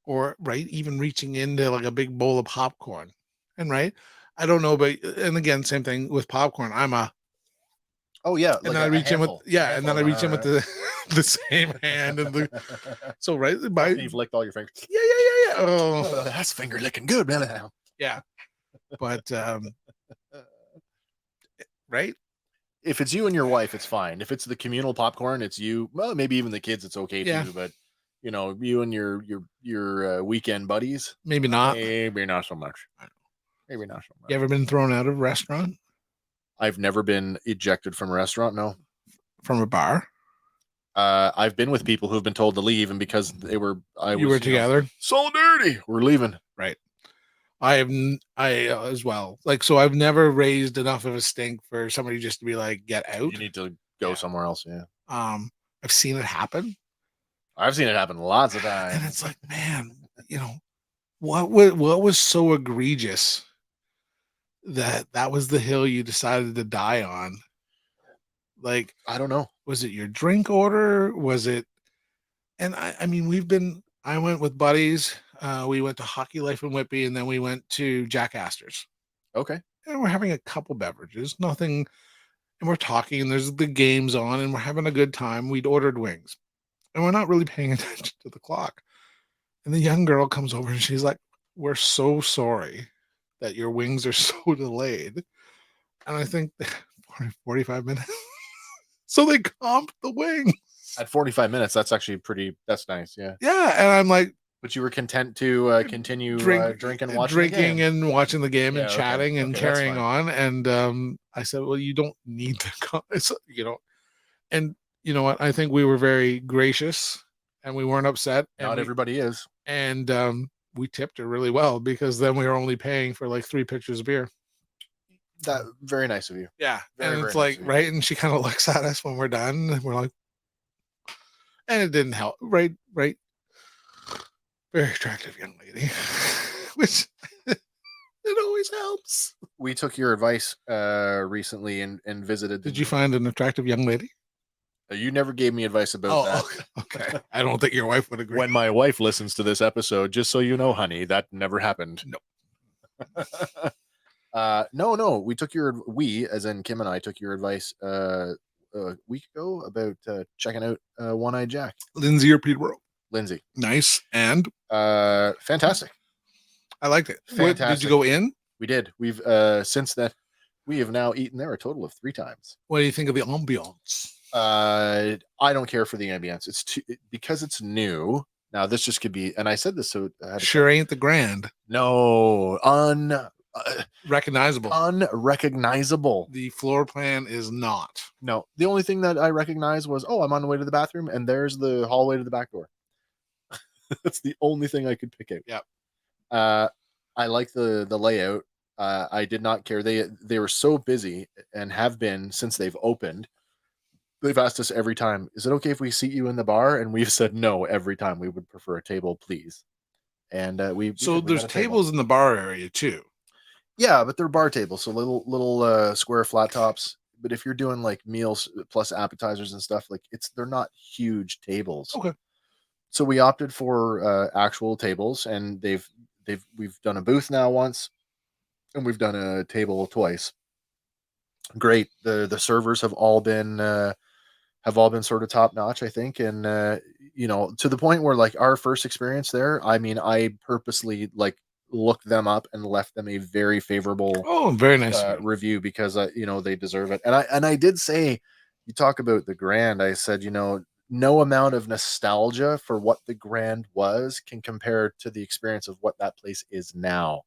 Or right, even reaching into like a big bowl of popcorn, and right, I don't know, but and again, same thing with popcorn. I'm a oh yeah, and like then I reach in with and then I reach in with the same hand and so right, you've licked all your fingers. Yeah. Oh, that's finger licking good, man. Yeah, but right. If it's you and your wife, it's fine. If it's the communal popcorn, it's you. Well, maybe even the kids, it's okay too. But you and your weekend buddies, maybe not. Maybe not so much. Maybe not so much. You ever been thrown out of a restaurant? I've never been ejected from a restaurant. No. From a bar? I've been with people who've been told to leave, and because You were together. Solidarity. We're leaving. Right. I as well. Like, so I've never raised enough of a stink for somebody just to be like, get out. You need to go somewhere else. Yeah. I've seen it happen. I've seen it happen lots of times. And it's like, man, what was so egregious that was the hill you decided to die on? Like, I don't know. Was it your drink order? Was it? And I mean, I went with buddies. We went to Hockey Life in Whitby, and then we went to Jack Astor's. Okay. And we're having a couple beverages, nothing. And we're talking, and there's the games on, and we're having a good time. We'd ordered wings, and we're not really paying attention to the clock. And the young girl comes over, and she's like, "We're so sorry that your wings are so delayed." And I think 45 minutes. So they comped the wing. At 45 minutes, that's actually that's nice. Yeah. Yeah. And I'm like, but you were content to continue drinking and watching the game and chatting and carrying on. And I said, well, you don't need to come. And you know what? I think we were very gracious and we weren't upset. Not everybody is. And we tipped her really well because then we were only paying for like 3 pitchers of beer. That very nice of you. Yeah. And it's like, right. And she kind of looks at us when we're done. And we're like, and it didn't help. Right. Very attractive young lady, which it always helps. We took your advice recently and visited. Did you find an attractive young lady? You never gave me advice about that. Okay. I don't think your wife would agree. When my wife listens to this episode, just so you know, honey, that never happened. No. No. We, as in Kim and I, took your advice a week ago about checking out One-Eyed Jack. Lindsay or Peterborough? Lindsay. Nice. And? Fantastic. I liked it. Fantastic. Did you go in? We did. We've since then, we have now eaten there a total of 3 times. What do you think of the ambiance? I don't care for the ambience. It's because it's new. Now this just could be, and I said this so sure ain't the grand. No, recognizable. Unrecognizable. The floor plan is not. No, the only thing that I recognized was, I'm on the way to the bathroom, and there's the hallway to the back door. That's the only thing I could pick out. Yeah. I like the layout. I did not care. They were so busy and have been since they've opened. They've asked us every time, is it okay if we seat you in the bar? And we've said no every time. We would prefer a table, please. And there's tables in the bar area too. Yeah, but they're bar tables, so little square flat tops. But if you're doing like meals plus appetizers and stuff, like they're not huge tables. Okay. So we opted for actual tables, and we've done a booth now once, and we've done a table twice. Great. The servers have all been sort of top notch, I think, and to the point where like our first experience there, I mean, I purposely like looked them up and left them a very favorable, very nice review because they deserve it. And I did say, you talk about the Grand, I said, no amount of nostalgia for what the Grand was can compare to the experience of what that place is now.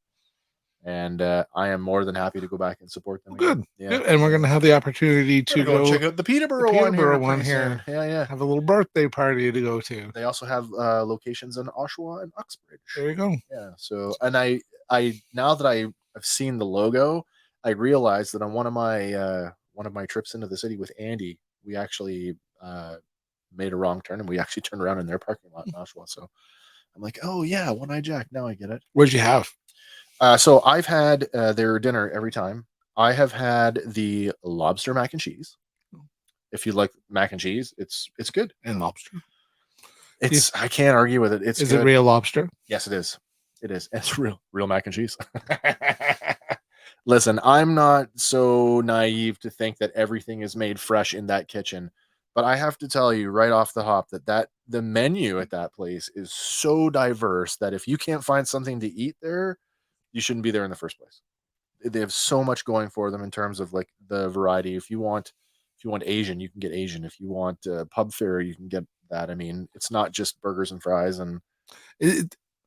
And I am more than happy to go back and support them. Good. Yeah. Good. And we're going to have the opportunity to go check out the Peterborough one here. Yeah. Have a little birthday party to go to. They also have locations in Oshawa and Uxbridge. There you go. Yeah. So, and I now that I've seen the logo, I realized that on one of my trips into the city with Andy, we actually made a wrong turn, and we actually turned around in their parking lot in Oshawa. So I'm like, oh yeah, One-Eyed Jack. Now I get it. What'd you have? So I've had their dinner every time. I have had the lobster mac and cheese. If you like mac and cheese, it's good. And lobster. I can't argue with it. Is it real lobster? Yes, it is. It is. It's real mac and cheese. Listen, I'm not so naive to think that everything is made fresh in that kitchen, but I have to tell you right off the hop that the menu at that place is so diverse that if you can't find something to eat there, you shouldn't be there in the first place. They have so much going for them in terms of like the variety. If you want Asian, you can get Asian. If you want pub fare, you can get that. I mean, it's not just burgers and fries. And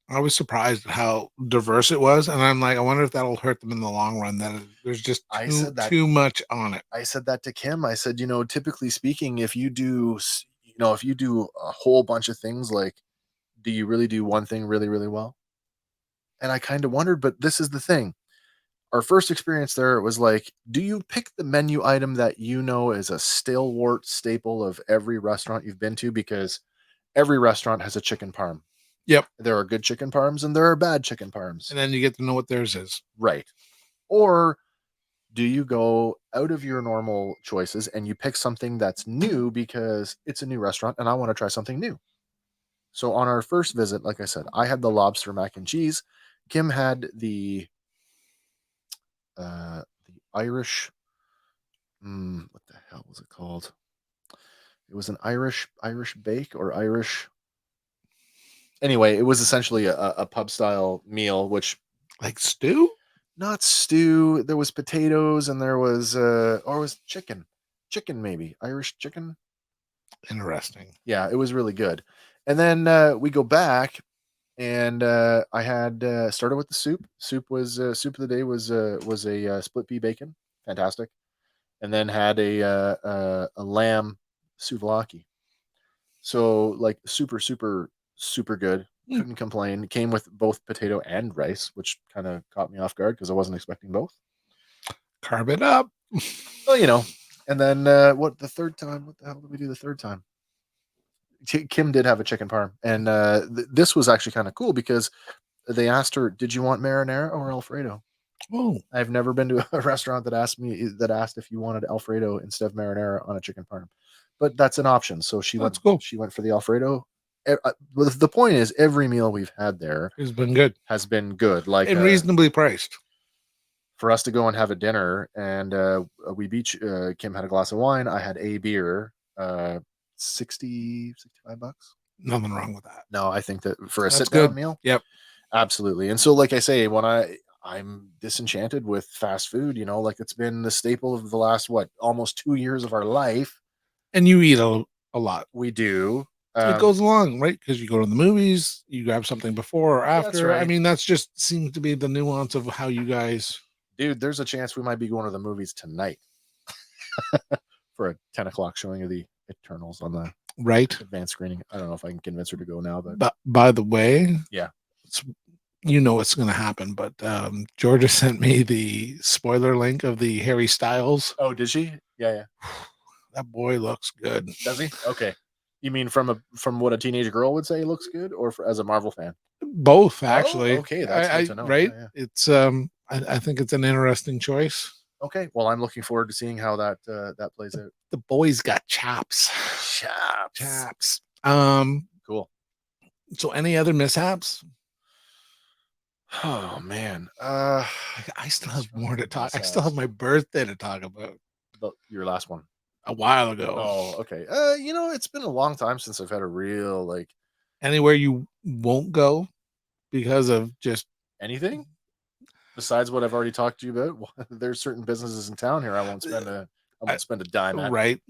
I was surprised at how diverse it was, and I'm like, I wonder if that'll hurt them in the long run. That there's just too much on it. I said that to Kim. I said, typically speaking, if you do, if you do a whole bunch of things, like, do you really do one thing really, really well? And I kind of wondered, but this is the thing. Our first experience there, it was like, do you pick the menu item that is a stalwart staple of every restaurant you've been to? Because every restaurant has a chicken parm. Yep. There are good chicken parms and there are bad chicken parms. And then you get to know what theirs is. Right. Or do you go out of your normal choices and you pick something that's new because it's a new restaurant and I want to try something new? So on our first visit, like I said, I had the lobster mac and cheese. Kim had the Irish. What the hell was it called? It was an Irish bake or Irish. Anyway, it was essentially a pub style meal, which, like, stew, not stew. There was potatoes and there was or it was chicken maybe Irish chicken. Interesting. Yeah, it was really good. And then we go back, and I had started with the soup. Soup was soup of the day was a split pea bacon, fantastic, and then had a lamb souvlaki. So, like, super super super good. Couldn't complain. Came with both potato and rice, which kind of caught me off guard because I wasn't expecting both. Carb it up. Well. And then what the third time? What the hell did we do the third time? Kim did have a chicken parm, and this was actually kind of cool because they asked her, "Did you want marinara or Alfredo?" Oh, I've never been to a restaurant that asked if you wanted Alfredo instead of marinara on a chicken parm, but that's an option. So she that's went. cool. She went for the Alfredo. The point is, every meal we've had there It's been good. has been good, like, and reasonably priced. For us to go and have a dinner, and we beach. Kim had a glass of wine. I had a beer. 65 bucks. Nothing wrong with that. No, I think that for a That's sit down good. meal, Yep. absolutely. And so, like I say, when I'm disenchanted with fast food, like, it's been the staple of the last, almost 2 years of our life. And you eat a lot. We do. It goes along, right? Because you go to the movies, you grab something before or after. That's right. I mean, that's just seems to be the nuance of how you guys. Dude, there's a chance we might be going to the movies tonight for a 10 o'clock showing of the Eternals on the right advanced screening. I don't know if I can convince her to go now, but by the way, yeah, it's, what's going to happen. But Georgia sent me the spoiler link of the Harry Styles. Oh, did she? Yeah. That boy looks good. Does he? Okay. You mean from what a teenage girl would say he looks good, or as a Marvel fan? Both, actually. Oh, okay, that's good to know. Right? Yeah. It's I think it's an interesting choice. Okay, well, I'm looking forward to seeing how that plays out. The boy's got chops. Cool. So, any other mishaps? Oh man, I still have more to talk. I still have my birthday to talk about. Your last one. A while ago. Oh, okay. It's been a long time since I've had a real, like, anywhere you won't go because of just anything besides what I've already talked to you about. There's certain businesses in town here I won't spend a dime at. Right.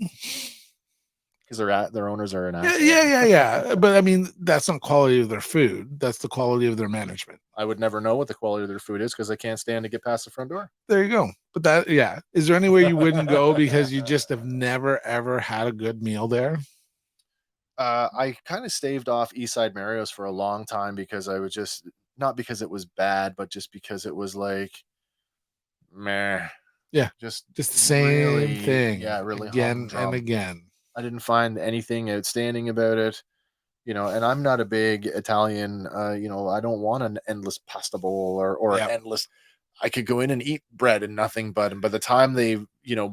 Because their owners are an asshole. Yeah. But I mean, that's not quality of their food. That's the quality of their management. I would never know what the quality of their food is because I can't stand to get past the front door. There you go. But is there anywhere you wouldn't go because you just have never ever had a good meal there? I kind of staved off Eastside Mario's for a long time because I was just, not because it was bad, but just because it was like, meh. Yeah, just the same thing. Yeah, really again and again. I didn't find anything outstanding about it, and I'm not a big Italian, I don't want an endless pasta bowl or endless. I could go in and eat bread and nothing but, and by the time they,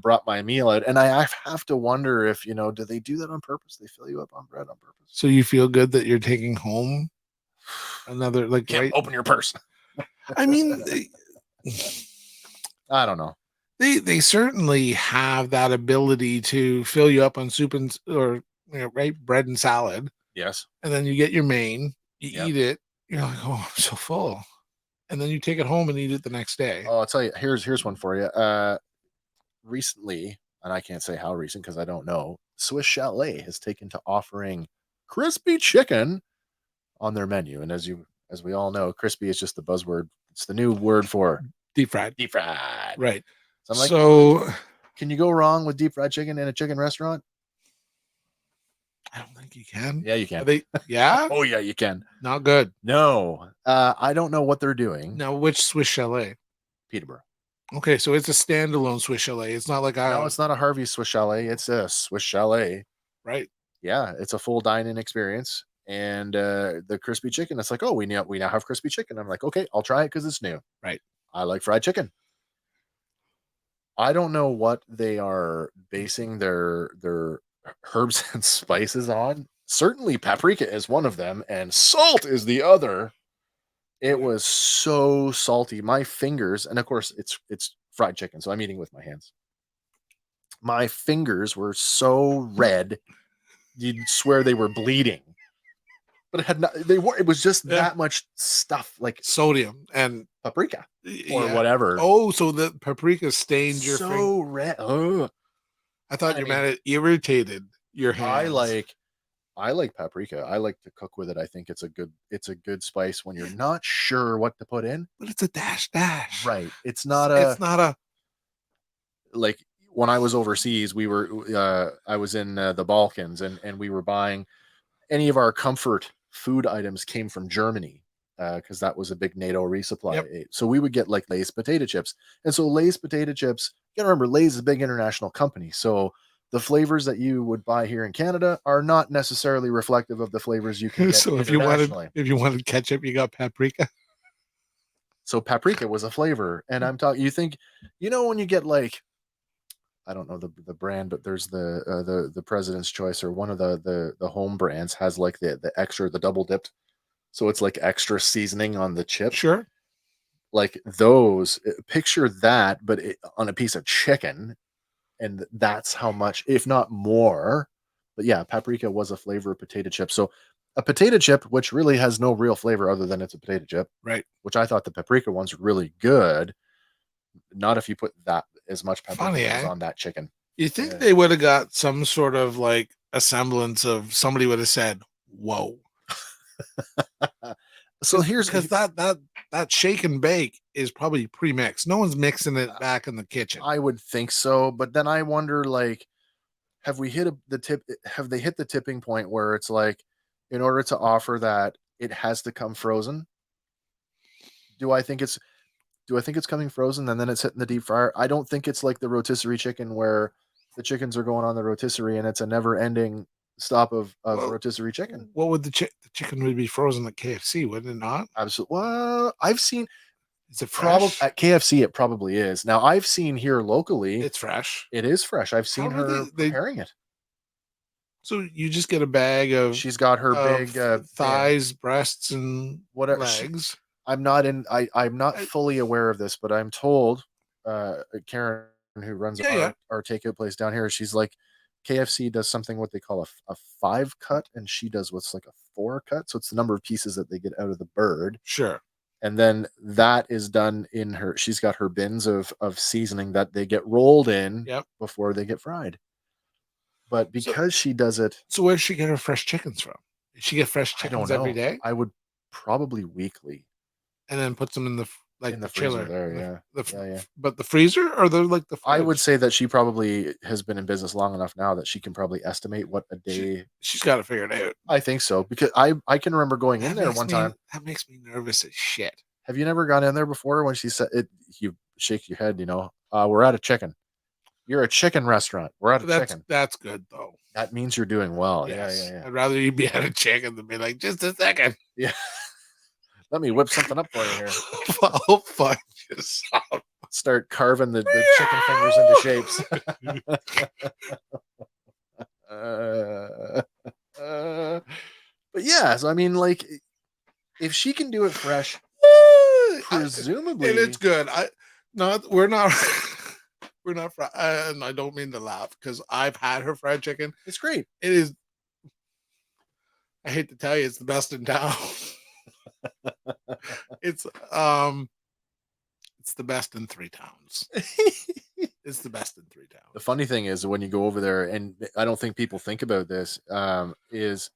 brought my meal out, and I have to wonder if, do they do that on purpose? They fill you up on bread on purpose. So you feel good that you're taking home another, like, Can't right? Open your purse. I mean, I don't know. They certainly have that ability to fill you up on soup or right, bread and salad. Yes. And then you get your main, you eat it, you're like, oh, I'm so full. And then you take it home and eat it the next day. Oh, I'll tell you, here's one for you. Recently, and I can't say how recent because I don't know, Swiss Chalet has taken to offering crispy chicken on their menu. And as you as we all know, crispy is just the buzzword. It's the new word for deep fried. Deep fried. Right. So I'm like, so can you go wrong with deep fried chicken in a chicken restaurant? I don't think you can. Yeah, you can. Are they? Yeah. Oh yeah, you can. Not good. No, I don't know what they're doing. Now, which Swiss Chalet? Peterborough. Okay, so it's a standalone Swiss Chalet. It's not like No, it's not a Harvey's Swiss Chalet. It's a Swiss Chalet. right. Yeah, it's a full dine-in experience. And the crispy chicken, it's like, oh, we now have crispy chicken. I'm like, okay, I'll try it because it's new. Right. I like fried chicken. I don't know what they are basing their herbs and spices on. Certainly paprika is one of them and salt is the other. It was so salty. My fingers, and of course it's fried chicken, so I'm eating with my hands. My fingers were so red, you'd swear they were bleeding. But it had not, they were, it was just that much stuff, like sodium and paprika or whatever. Oh, so the paprika stained your finger. So red. Oh, I thought you meant it irritated your hands. I like paprika. I like to cook with it. I think it's a good spice when you're not sure what to put in. But it's a dash. Right. It's not a like when I was overseas, I was in the Balkans and we were buying any of our comfort food items came from Germany because that was a big NATO resupply. Yep. So we would get like Lay's potato chips. And so Lay's potato chips, you gotta remember Lay's is a big international company. So the flavors that you would buy here in Canada are not necessarily reflective of the flavors you can get so if you wanted ketchup, you got paprika. So paprika was a flavor. And I'm talking, you think, when you get like, I don't know the brand, but there's the President's Choice or one of the home brands has like the extra, the double dipped, so it's like extra seasoning on the chip. Sure. Like those, picture that, but on a piece of chicken, and that's how much, if not more. But yeah, paprika was a flavor of potato chip. So a potato chip, which really has no real flavor other than it's a potato chip, right? Which I thought the paprika one's really good. Not if you put that as much paprika as on that chicken. You think they would have got some sort of like a semblance of somebody would have said, "Whoa." So here's because that shake and bake is probably pre-mixed. No one's mixing it back in the kitchen. I would think so, but then I wonder, like, have they hit the tipping point where it's like, in order to offer that, it has to come frozen? Do I think it's coming frozen and then it's hitting the deep fryer? I don't think it's like the rotisserie chicken where the chickens are going on the rotisserie and it's a never-ending stop of rotisserie chicken. What would the chicken would be frozen at KFC, wouldn't it not? Absolutely. Well, I've seen. Is it fresh? At KFC, it probably is. Now, I've seen here locally, it's fresh. It is fresh. I've seen her preparing it. So you just get a bag of. She's got her big thighs, breasts, and whatever legs. I'm not fully aware of this, but I'm told Karen, who runs our takeout place down here, she's like, KFC does something what they call a 5 cut, and she does what's like a 4 cut. So it's the number of pieces that they get out of the bird. Sure. And then that is done in her. She's got her bins of seasoning that they get rolled in before they get fried. But because she does it, so where does she get her fresh chickens from? Does she get fresh chickens every day? I would probably weekly, and then puts them in the freezer there. Yeah. But the freezer, or they're like the fridge? I would say that she probably has been in business long enough now that she can probably estimate what a day. She's got to figure it out. I think so, because I can remember going in there one time. That makes me nervous as shit. Have you never gone in there before when she said it? You shake your head. We're out of chicken. You're a chicken restaurant. We're out of chicken. That's good though. That means you're doing well. Yes. Yeah. I'd rather you be out of chicken than be like, just a second. Yeah. Let me whip something up for you here. I'll find you some. Start carving the chicken fingers into shapes. But yeah, so I mean, like, if she can do it fresh, presumably, and it's good. We're not. We're not fried, and I don't mean to laugh because I've had her fried chicken. It's great. It is. I hate to tell you, it's the best in town. It's the best in 3 towns. It's the best in 3 towns. The funny thing is when you go over there, and I don't think people think about this, is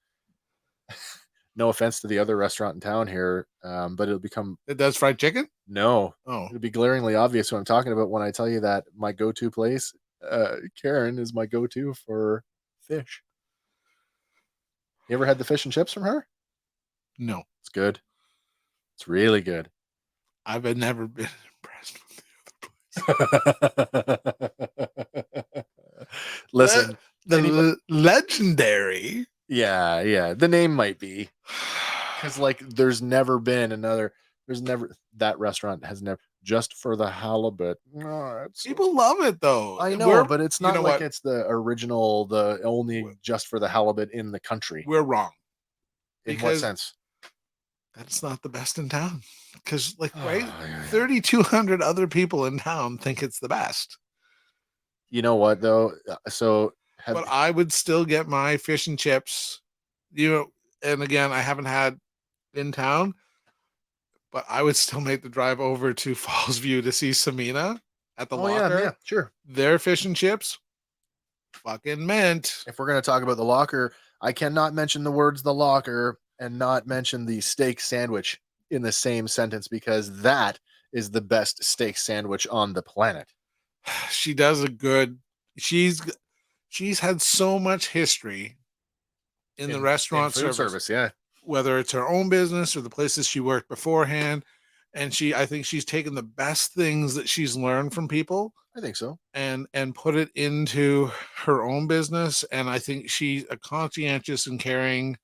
No offense to the other restaurant in town here, but it'll become. It does fried chicken? No. Oh. It'll be glaringly obvious what I'm talking about when I tell you that my go-to place, Karen, is my go-to for fish. You ever had the fish and chips from her? No. It's good. It's really good. I've never been impressed with the other place. Listen, the legendary. Yeah. The name might be because like there's never that restaurant has never just for the halibut. No, people love it though. I know, but it's not like it's the original, the only just for the halibut in the country. We're wrong. In what sense? That's not the best in town. Because, like, right, 3,200 other people in town think it's the best. You know what, though? But I would still get my fish and chips. And again, I haven't had in town, but I would still make the drive over to Fallsview to see Samina at the Locker. Yeah, sure. Their fish and chips, fucking mint. If we're going to talk about the Locker, I cannot mention the words the Locker and not mention the steak sandwich in the same sentence because that is the best steak sandwich on the planet. She does a good. She's had so much history in the restaurant service, yeah. Whether it's her own business or the places she worked beforehand, and I think she's taken the best things that she's learned from people. I think so, and put it into her own business. And I think she's a conscientious and caring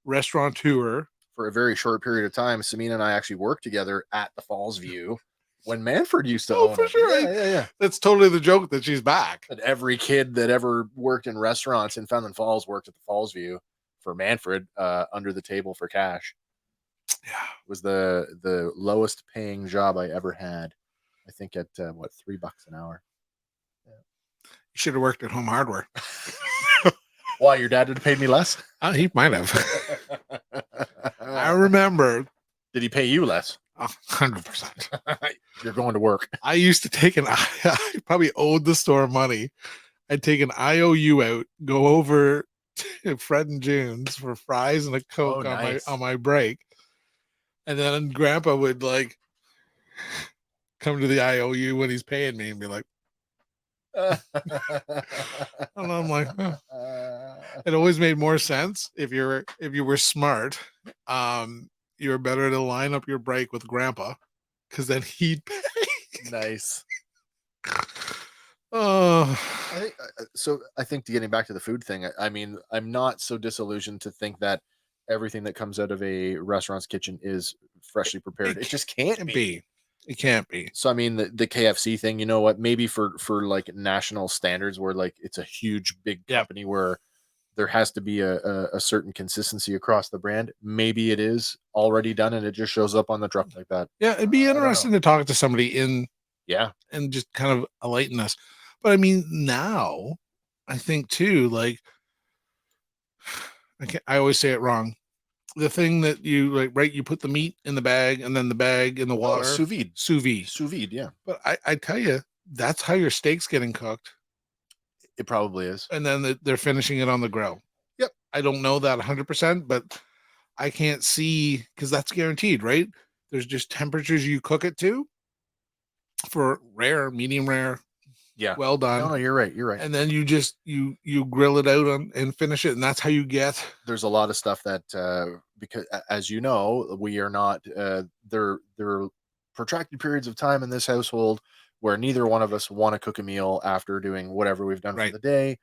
restaurateur. For a very short period of time, Samina and I actually worked together at the Fallsview when Manfred used to own for it. Sure. Yeah. That's totally the joke that she's back. And every kid that ever worked in restaurants in Fountain Falls worked at the Fallsview for Manfred, under the table for cash. Yeah. It was the lowest paying job I ever had. I think at $3 an hour. Yeah. You should have worked at Home Hardware. Why, your dad would have paid me less? He might have. I remember. Did he pay you less? 100%. You're going to work. I used to take I probably owed the store money. I'd take an IOU out, go over to Fred and June's for fries and a Coke on my break. And then Grandpa would like come to the IOU when he's paying me and be like, and I'm like, it always made more sense if you were smart. You were better to line up your break with Grandpa because then he'd pay. Nice. Oh, I think getting back to the food thing, I mean, I'm not so disillusioned to think that everything that comes out of a restaurant's kitchen is freshly prepared. It just can't be. It can't be. So I mean, the KFC thing, you know what? Maybe for like national standards, where like it's a huge big company where there has to be a certain consistency across the brand. Maybe it is already done and it just shows up on the truck like that. Yeah, it'd be interesting to talk to somebody and just kind of enlighten us. But I mean, now I think too, like I always say it wrong. The thing that you like, right? You put the meat in the bag and then the bag in the water. Sous vide. Sous vide, yeah. But I tell you, that's how your steak's getting cooked. It probably is. And then they're finishing it on the grill. Yep. I don't know that 100%, but I can't see because that's guaranteed, right? There's just temperatures you cook it to for rare, medium rare. Yeah. Well done. No, you're right. You're right. And then you just you grill it out and finish it, and that's how you get. There's a lot of stuff that because as you know, we are not there are protracted periods of time in this household where neither one of us want to cook a meal after doing whatever we've done for the day.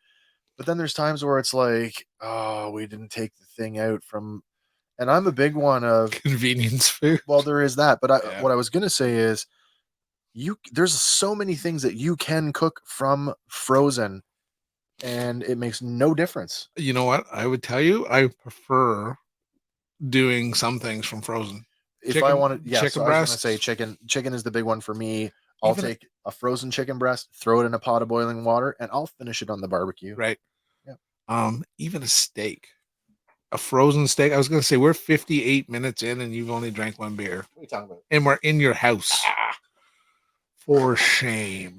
But then there's times where it's like, oh, we didn't take the thing out from, and I'm a big one of convenience food. Well, there is that, but what I was gonna say is, there's so many things that you can cook from frozen and it makes no difference. You know what? I would tell you, I prefer doing some things from frozen. If I wanted, chicken breast. I was gonna say chicken is the big one for me. I'll take a frozen chicken breast, throw it in a pot of boiling water, and I'll finish it on the barbecue. Right. Yeah. Even a steak, a frozen steak. I was gonna say we're 58 minutes in and you've only drank one beer. What are you talking about? And we're in your house. For shame.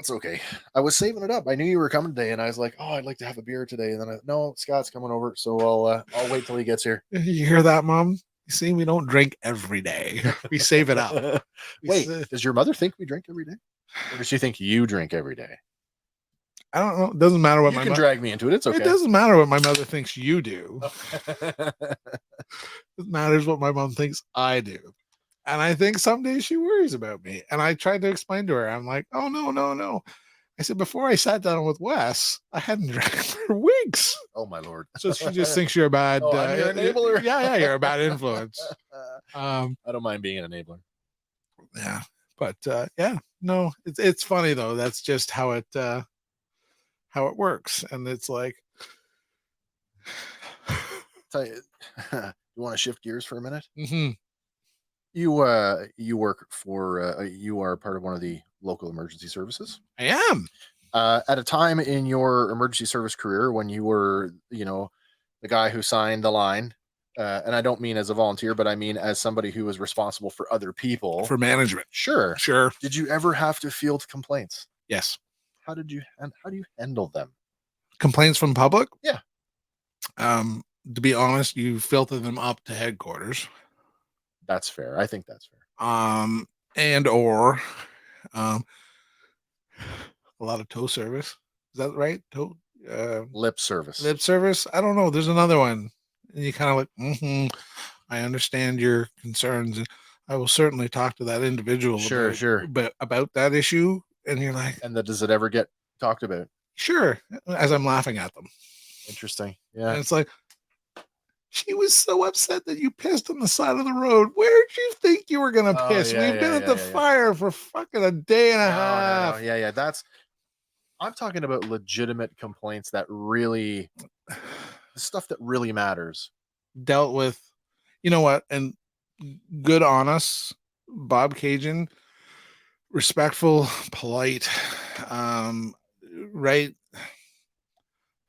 That's okay. I was saving it up. I knew you were coming today, and I was like, "Oh, I'd like to have a beer today." And then, no, Scott's coming over, so I'll wait till he gets here. You hear that, Mom? You see, we don't drink every day. We save it up. Wait, does your mother think we drink every day, or does she think you drink every day? I don't know. It doesn't matter what you can drag me into it. It's okay. It doesn't matter what my mother thinks you do. It matters what my mom thinks I do. And I think some days she worries about me. And I tried to explain to her, I'm like, oh, no. I said, before I sat down with Wes, I hadn't drank for weeks. Oh, my Lord. So she just thinks you're a bad I'm your enabler. Yeah, you're a bad influence. I don't mind being an enabler. Yeah. But yeah, no, it's funny though. That's just how it works. And it's like, tell you, you want to shift gears for a minute? Mm-hmm. You work for you are part of one of the local emergency services. I am. At a time in your emergency service career when you were, the guy who signed the line, and I don't mean as a volunteer, but I mean as somebody who was responsible for other people, for management. Sure. Did you ever have to field complaints? Yes. How do you handle them? Complaints from public? Yeah. To be honest, you filter them up to headquarters. That's fair. I think that's fair. And or a lot of tow service. Is that right? Lip service. Lip service? I don't know. There's another one. And you kind of like, I understand your concerns. I will certainly talk to that individual about that issue. And you're like, and does it ever get talked about? Sure. As I'm laughing at them. Interesting. Yeah. And it's like, she was so upset that you pissed on the side of the road. Where'd you think you were going to piss? We've been at the fire for fucking a day and a half. No. Yeah. I'm talking about legitimate complaints that really, the stuff that really matters. Dealt with, you know what? And good on us, Bob Cajun, respectful, polite, right?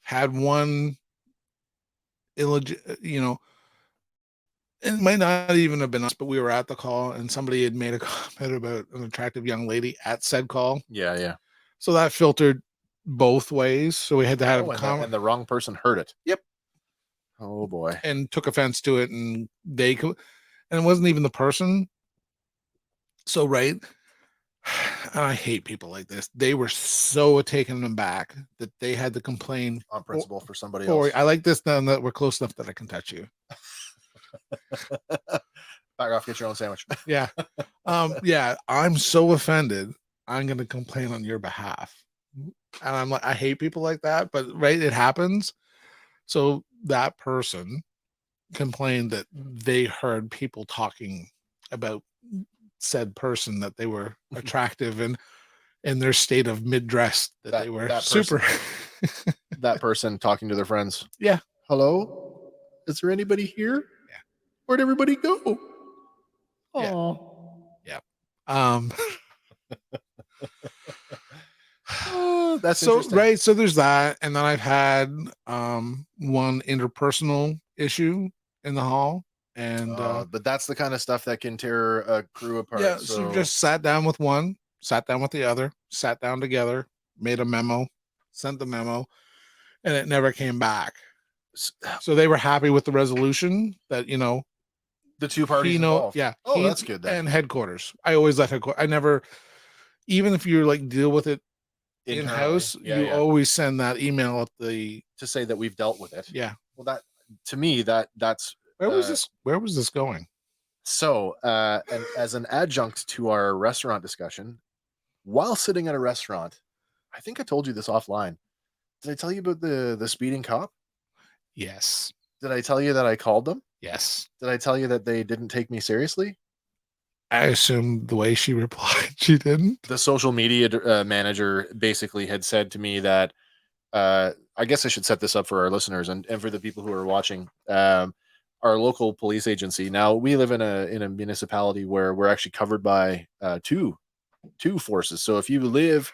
Had one it might not even have been us, but we were at the call and somebody had made a comment about an attractive young lady at said call. Yeah. So that filtered both ways. So we had to have and the wrong person heard it. Yep. Oh boy. And took offense to it, and and it wasn't even the person. So right. I hate people like this. They were so taken aback that they had to complain on principle for somebody else. I like this now that we're close enough that I can touch you. Back off, get your own sandwich. Yeah. Yeah, I'm so offended. I'm going to complain on your behalf. And I'm like, I hate people like that, but right, it happens. So that person complained that they heard people talking about said person, that they were attractive and in their state of mid-dress, that they were super. That person talking to their friends. Yeah. Hello? Is there anybody here? Yeah. Where'd everybody go? Oh. Yeah. That's so right. So there's that. And then I've had one interpersonal issue in the hall. And but that's the kind of stuff that can tear a crew apart. Yeah. So just sat down with one, sat down with the other, sat down together, made a memo, sent the memo, and it never came back. So they were happy with the resolution that, the two parties involved. Yeah. Oh, that's good then. And headquarters. I always let headquarters. I never, even if you like deal with it in-house, you always send that email up to say that we've dealt with it. Yeah. Well, that to me, that's where was this going? So, and as an adjunct to our restaurant discussion, while sitting at a restaurant, I think I told you this offline. Did I tell you about the speeding cop? Yes. Did I tell you that I called them? Yes. Did I tell you that they didn't take me seriously? I assume the way she replied, she didn't. The social media manager basically had said to me that, I guess I should set this up for our listeners and for the people who are watching. Our local police agency. Now we live in a municipality where we're actually covered by two forces. So if you live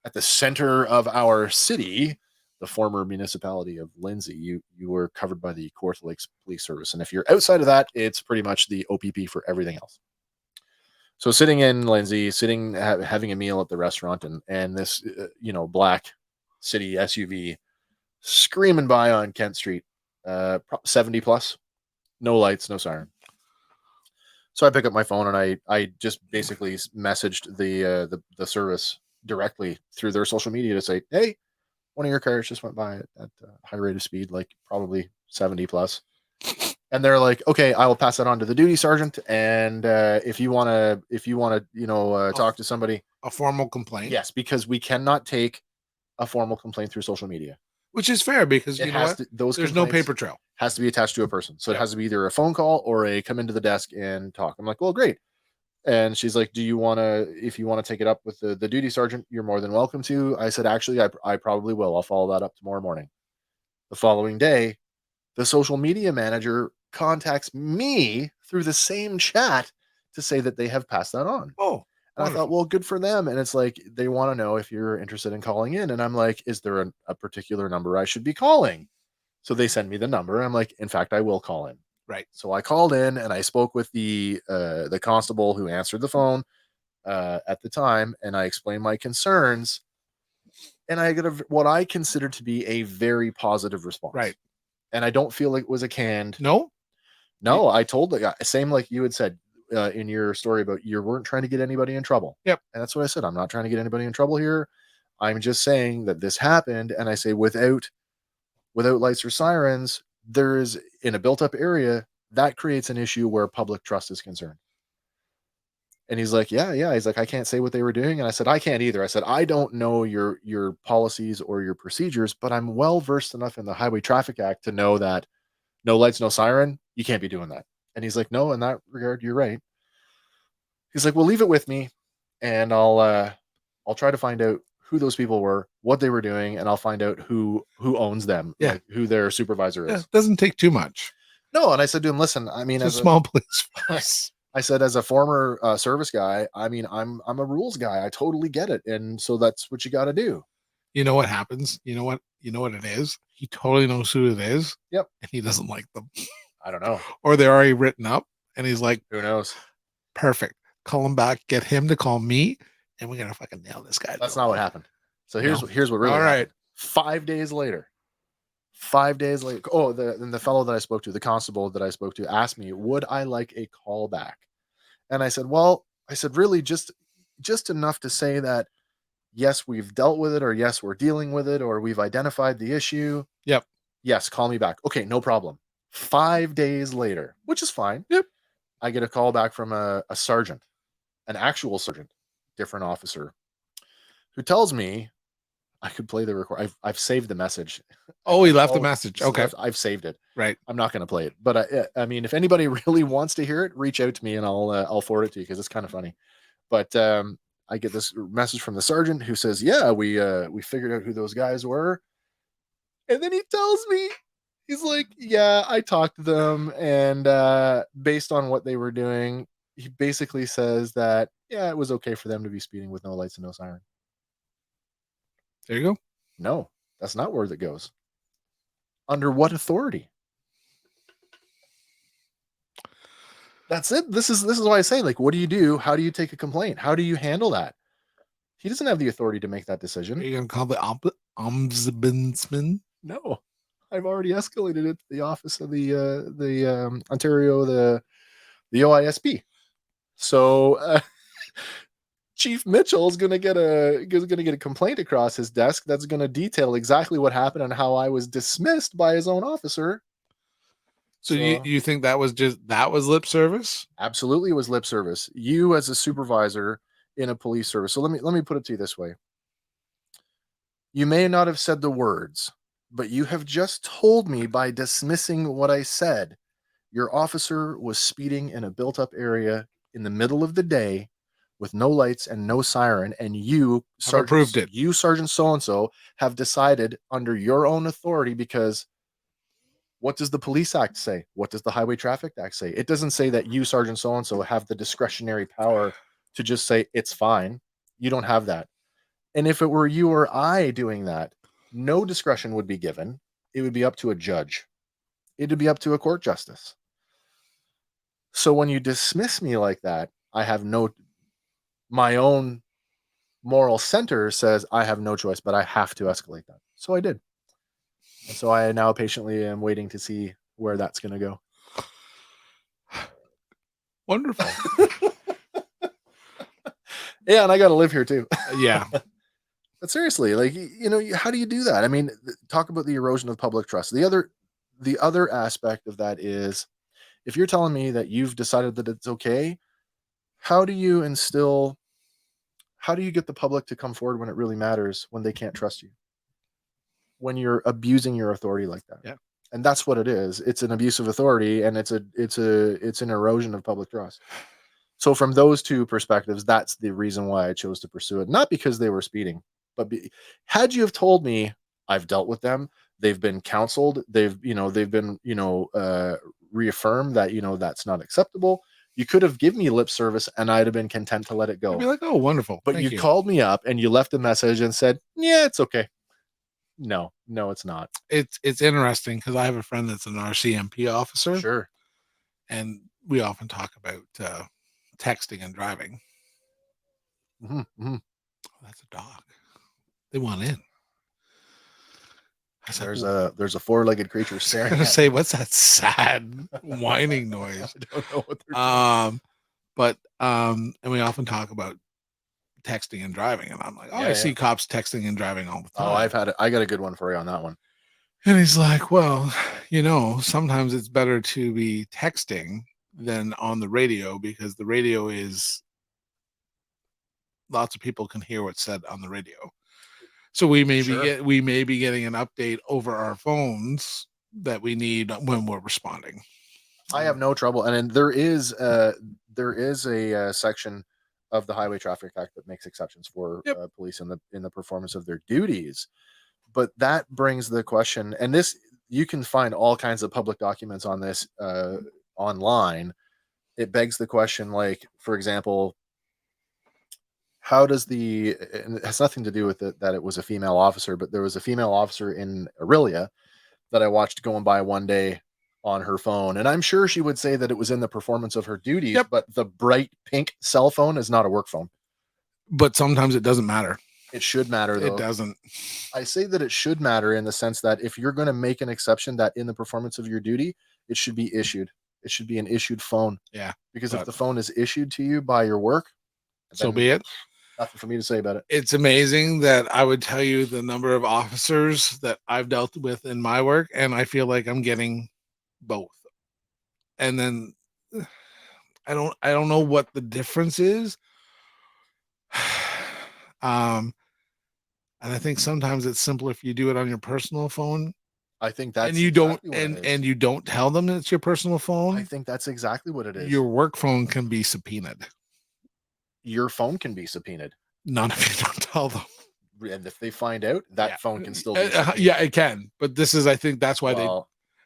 at the center of our city, the former municipality of Lindsay, you were covered by the Kawartha Lakes Police Service. And if you're outside of that, it's pretty much the OPP for everything else. So sitting in Lindsay, having a meal at the restaurant, and this black city SUV screaming by on Kent Street, 70 plus, no lights, no siren. So I pick up my phone and I just basically messaged the service directly through their social media to say, hey, one of your cars just went by at a high rate of speed, like probably 70 plus. And they're like, okay, I will pass that on to the duty sergeant. And if you want to, talk to somebody, a formal complaint. Yes, because we cannot take a formal complaint through social media, which is fair because there's no paper trail. Has to be attached to a person, so it has to be either a phone call or a come into the desk and talk. I'm like, well, great. And she's like, if you want to take it up with the duty sergeant, you're more than welcome to. I said, actually, I probably will. I'll follow that up tomorrow morning. The following day, the social media manager contacts me through the same chat to say that they have passed that on. Oh, and I thought, well, good for them. And it's like, they want to know if you're interested in calling in. And I'm like, is there a particular number I should be calling? So they send me the number. I'm like, in fact, I will call in. Right. So I called in and I spoke with the constable who answered the phone at the time, and I explained my concerns. And I got what I consider to be a very positive response. Right. And I don't feel like it was a canned. No, I told the guy, same like you had said in your story about you weren't trying to get anybody in trouble. Yep. And that's what I said. I'm not trying to get anybody in trouble here. I'm just saying that this happened. And I say without lights or sirens, there is in a built up area that creates an issue where public trust is concerned. And he's like, yeah. He's like, I can't say what they were doing. And I said, I can't either. I said, I don't know your policies or your procedures, but I'm well versed enough in the Highway Traffic Act to know that no lights, no siren, you can't be doing that. And he's like, no, in that regard, you're right. He's like, well, leave it with me, and I'll try to find out who those people were, what they were doing, and I'll find out who owns them, like who their supervisor is. It doesn't take too much. No, and I said to him, listen, I mean, it's a small police force. I said, as a former service guy, I mean, I'm a rules guy. I totally get it, and so that's what you got to do. You know what happens? You know what it is? He totally knows who it is. Yep. And he doesn't like them. I don't know. Or they're already written up, and he's like, who knows? Perfect. Call him back. Get him to call me, and we're gonna fucking nail this guy. That's not what happened. So here's what really happened. Right. 5 days later. Oh, the fellow that I spoke to, the constable that I spoke to, asked me, would I like a call back? And I said, well, really just enough to say that, yes, we've dealt with it, or yes, we're dealing with it, or we've identified the issue. Yep. Yes, call me back. Okay, no problem. 5 days later, which is fine. Yep. I get a call back from a sergeant, an actual sergeant, different officer, who tells me I could play the record. I've saved the message. Oh, he left the message. Okay. I've saved it. Right. I'm not going to play it, but I mean, if anybody really wants to hear it, reach out to me and I'll forward it to you, because it's kind of funny. But I get this message from the sergeant who says, yeah, we figured out who those guys were. And then he tells me, he's like, yeah, I talked to them, and based on what they were doing, he basically says that, yeah, it was okay for them to be speeding with no lights and no siren. There you go. No, that's not where that goes. Under what authority? That's it. This is why I say, like, what do you do? How do you take a complaint? How do you handle that? He doesn't have the authority to make that decision. Are you going to call the ombudsman? No, I've already escalated it to the office of the Ontario, the OISP. So Chief Mitchell is going to get a complaint across his desk that's going to detail exactly what happened and how I was dismissed by his own officer. So you think that was lip service? Absolutely, it was lip service. You, as a supervisor in a police service. So let me put it to you this way. You may not have said the words, but you have just told me, by dismissing what I said, your officer was speeding in a built-up area in the middle of the day with no lights and no siren, and you, approved it. You, Sergeant so-and-so, have decided under your own authority, because what does the Police Act say? What does the Highway Traffic Act say? It doesn't say that you, Sergeant so-and-so, have the discretionary power to just say, it's fine. You don't have that. And if it were you or I doing that, no discretion would be given. It would be up to a judge. It would be up to a court justice. So when you dismiss me like that, I have no my own moral center says I have no choice, but I have to escalate that. So I did. And so I now patiently am waiting to see where that's going to go. Wonderful. Yeah, and I got to live here too. Yeah. But seriously, like, you know, how do you do that? I mean, talk about the erosion of public trust. The other aspect of that is, if you're telling me that you've decided that it's okay, how do you get the public to come forward when it really matters, when they can't trust you, when you're abusing your authority like that? Yeah. And that's what it is. It's an abuse of authority, and it's an erosion of public trust. So from those two perspectives, that's the reason why I chose to pursue it. Not because they were speeding, but had you have told me, I've dealt with them, they've been counseled, they've been, reaffirmed that, that's not acceptable. You could have given me lip service and I'd have been content to let it go. I'd be like, oh, wonderful. But you called me up and you left a message and said, yeah, it's okay. No, it's not. It's interesting because I have a friend that's an RCMP officer. Sure. And we often talk about texting and driving. Mm-hmm, mm-hmm. Oh, that's a dog. They want in. There's a four-legged creature staring. I was say, what's that sad whining noise? I don't know what they're doing. But and we often talk about texting and driving, and I'm like, I see cops texting and driving all the time. I got a good one for you on that one. And he's like, well, sometimes it's better to be texting than on the radio, because the radio is, lots of people can hear what's said on the radio. So we may be getting an update over our phones that we need when we're responding. I have no trouble, and there is a section of the Highway Traffic Act that makes exceptions for police in the performance of their duties. But that brings the question, and this, you can find all kinds of public documents on this online. It begs the question, like, for example, how does and it has nothing to do with it that it was a female officer, but there was a female officer in Aurelia that I watched going by one day on her phone, and I'm sure she would say that it was in the performance of her duties, but the bright pink cell phone is not a work phone. But sometimes it doesn't matter. It should matter, though. It doesn't. I say that it should matter in the sense that if you're going to make an exception that in the performance of your duty, it should be issued. It should be an issued phone. Yeah. Because if the phone is issued to you by your work, so be it. Nothing for me to say about it. It's amazing that I would tell you the number of officers that I've dealt with in my work, and I feel like I'm getting both. And then I don't know what the difference is. And I think sometimes it's simpler if you do it on your personal phone. I think that's and you exactly don't and you don't tell them it's your personal phone. I think that's exactly what it is. Your work phone can be subpoenaed. Your phone can be subpoenaed. None of you don't tell them. And if they find out, that phone can still be yeah, it can. But this is, I think that's why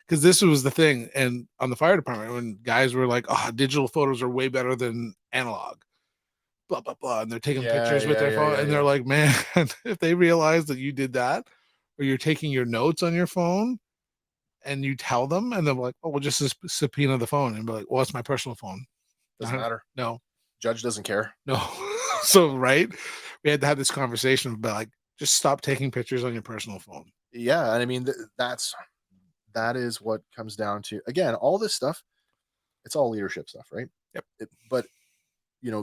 because this was the thing. And on the fire department, when guys were like, oh, digital photos are way better than analog, blah, blah, blah. And they're taking pictures with their phone. And they're like, man, if they realize that you did that, or you're taking your notes on your phone and you tell them, and they're like, oh, we'll just subpoena the phone, and be like, well, it's my personal phone. Doesn't matter. No. Judge doesn't care. No. So, right. We had to have this conversation about, like, just stop taking pictures on your personal phone. Yeah. And I mean, that is what comes down to, again, all this stuff. It's all leadership stuff, right? Yep. But,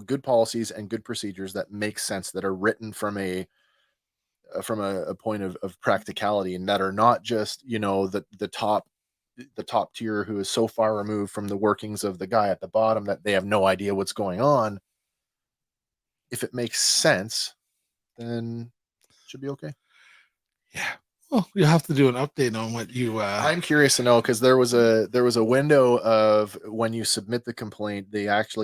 good policies and good procedures that make sense, that are written from a point of practicality, and that are not just, the top tier who is so far removed from the workings of the guy at the bottom that they have no idea what's going on. If it makes sense, then it should be okay. Yeah. Well, you'll have to do an update on what you I'm curious to know, because there was a window of when you submit the complaint, they ask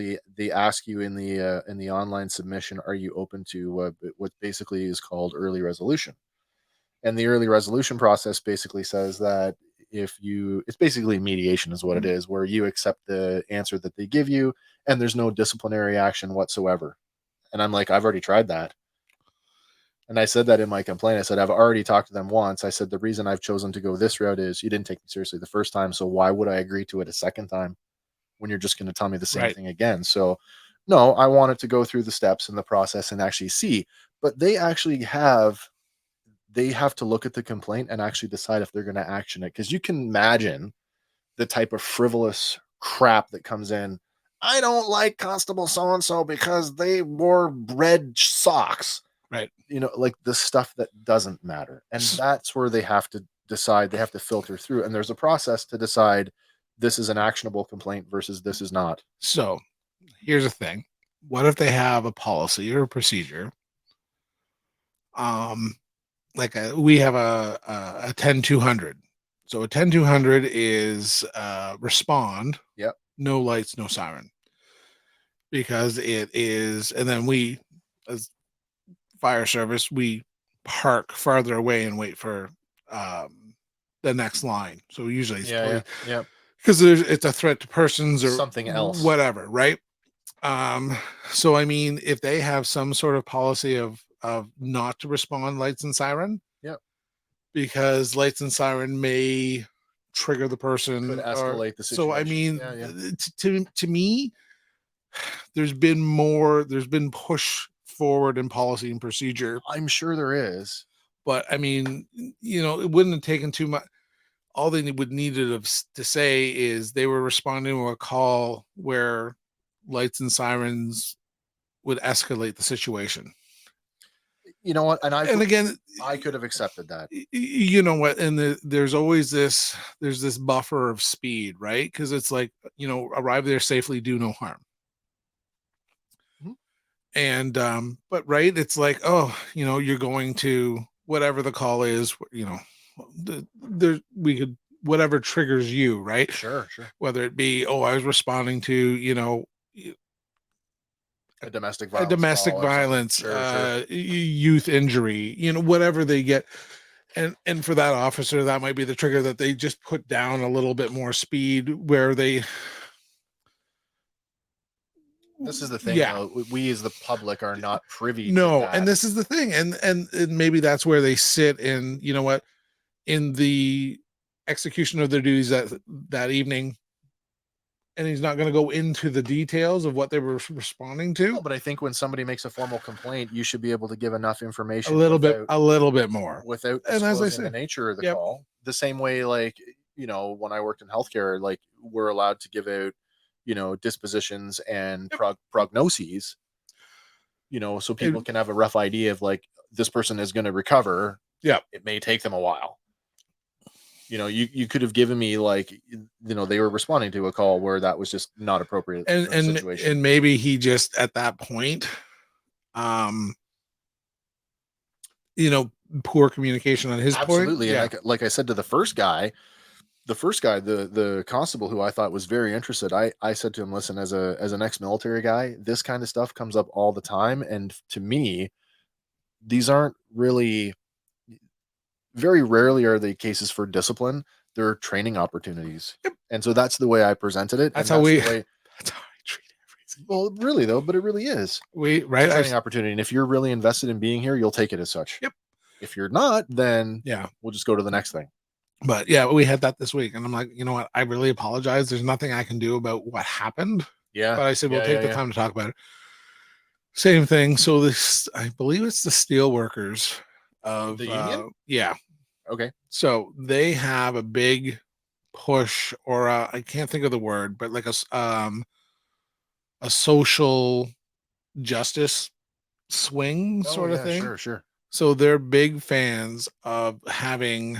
you in the online submission, are you open to what basically is called early resolution? And the early resolution process basically says that it's basically mediation is what it is, where you accept the answer that they give you and there's no disciplinary action whatsoever. And I'm like, I've already tried that. And I said that in my complaint. I said, I've already talked to them once. I said, the reason I've chosen to go this route is you didn't take me seriously the first time. So why would I agree to it a second time when you're just going to tell me the same thing again? So No, I want it to go through the steps and the process and actually see. But they have to look at the complaint and actually decide if they're going to action it. Because you can imagine the type of frivolous crap that comes in. I don't like Constable so and so because they wore red socks. Right. Like the stuff that doesn't matter. And that's where they have to decide. They have to filter through. And there's a process to decide this is an actionable complaint versus this is not. So here's the thing. What if they have a policy or a procedure? We have a 10-200. So a 10-200 is respond. Yep. No lights, no siren. Because it is, and then we, as fire service, we park farther away and wait for the next line. So usually it's yeah. Because it's a threat to persons or something else, whatever, right? So I mean, if they have some sort of policy of not to respond lights and siren, because lights and siren may trigger the person, could escalate the situation. So I mean, to me, there's been push forward in policy and procedure. I'm sure there is, but I mean, it wouldn't have taken too much. All they would needed to say is they were responding to a call where lights and sirens would escalate the situation. You know what? And again, I could have accepted that. You know what? And there's always this buffer of speed, right? Because it's like, arrive there safely, do no harm. Mm-hmm. And but right, it's like, oh, you're going to whatever the call is, we could, whatever triggers you, right? Sure. Whether it be, I was responding to, a domestic violence, sure. Youth injury, whatever they get. And for that officer, that might be the trigger that they just put down a little bit more speed where they. This is the thing. Yeah. We as the public are not privy to that. And this is the thing. And maybe that's where they sit in, in the execution of their duties that evening. And he's not going to go into the details of what they were responding to. No, but I think when somebody makes a formal complaint, you should be able to give enough information. A little bit more. Without disclosing, and as I said, the nature of the call. The same way, like, when I worked in healthcare, like, we're allowed to give out, dispositions and prognoses, so people can have a rough idea of, like, this person is going to recover. Yeah. It may take them a while. You could have given me, like, they were responding to a call where that was just not appropriate. And maybe he just at that point, poor communication on his point. Absolutely. Yeah. And like I said to the first guy, the constable who I thought was very interested, I said to him, listen, as an ex-military guy, this kind of stuff comes up all the time. And to me, these aren't really, very rarely are they cases for discipline. They're training opportunities. Yep. And so that's the way I presented it. That's how I treat everything. Well, really though, but it really is. Right. Training opportunity. And if you're really invested in being here, you'll take it as such. Yep. If you're not, then we'll just go to the next thing. But yeah, we had that this week. And I'm like, you know what? I really apologize. There's nothing I can do about what happened. Yeah. But I said, we'll take the time to talk about it. Same thing. So this, I believe it's the steel workers of the union. Yeah. Okay. So they have a big push, or I can't think of the word, but like a social justice swing sort of thing. Sure. So they're big fans of having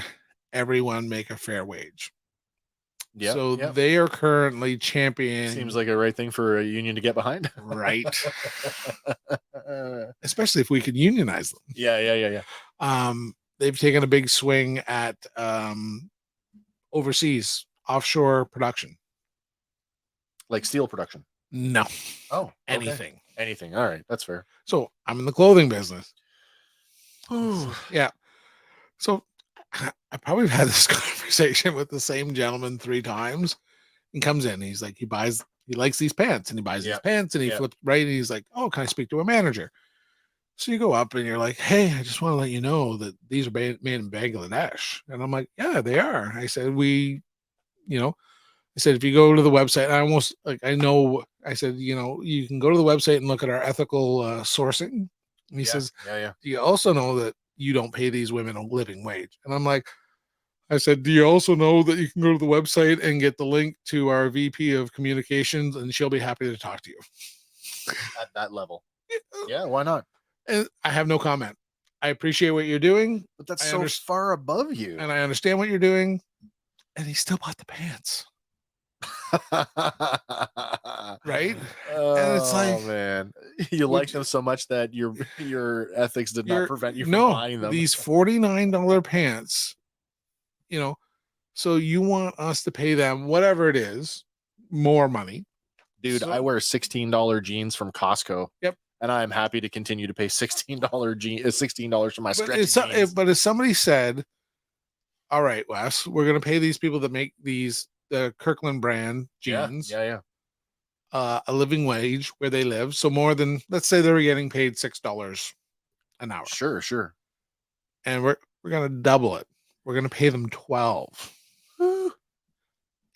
everyone make a fair wage. Yeah. So they are currently championing. Seems like a right thing for a union to get behind. Right. Especially if we could unionize them. Yeah. They've taken a big swing at overseas offshore production. Like steel production? No. Oh, okay. Anything. All right. That's fair. So I'm in the clothing business. Oh, yeah. So I probably had this conversation with the same gentleman 3 times. He comes in, he's like, he likes these pants, and he buys these pants, and he flips right, and he's like, oh, can I speak to a manager? So you go up and you're like, hey, I just want to let you know that these are made in Bangladesh. And I'm like, yeah, they are. I said, if you go to the website, I almost, like, I know I said, you can go to the website and look at our ethical sourcing. And he says, yeah. do you also know that you don't pay these women a living wage? And I'm like, I said, do you also know that you can go to the website and get the link to our VP of communications and she'll be happy to talk to you? At that level. Yeah, why not? And I have no comment. I appreciate what you're doing. But that's so far above you. And I understand what you're doing. And he still bought the pants. Right? Oh, and it's like, man, you like them so much that your ethics did not prevent you from buying them. These $49 pants, so you want us to pay them whatever it is, more money. Dude, I wear $16 jeans from Costco. Yep. And I am happy to continue to pay $16 for my stretchy jeans. But if somebody said, all right, Wes, we're going to pay these people that make the Kirkland brand jeans. Yeah. A living wage where they live. So more than, let's say they were getting paid $6 an hour. Sure. And we're going to double it. We're going to pay them $12.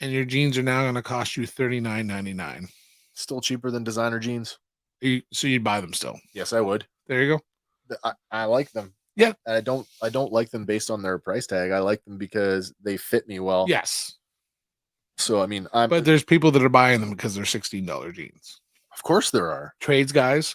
And your jeans are now going to cost you $39.99. Still cheaper than designer jeans. So you'd buy them still? Yes, I would. There you go. I like them. Yeah. I don't like them based on their price tag. I like them because they fit me well. Yes. So I mean, but there's people that are buying them because they're $16 jeans. Of course there are. Trades guys.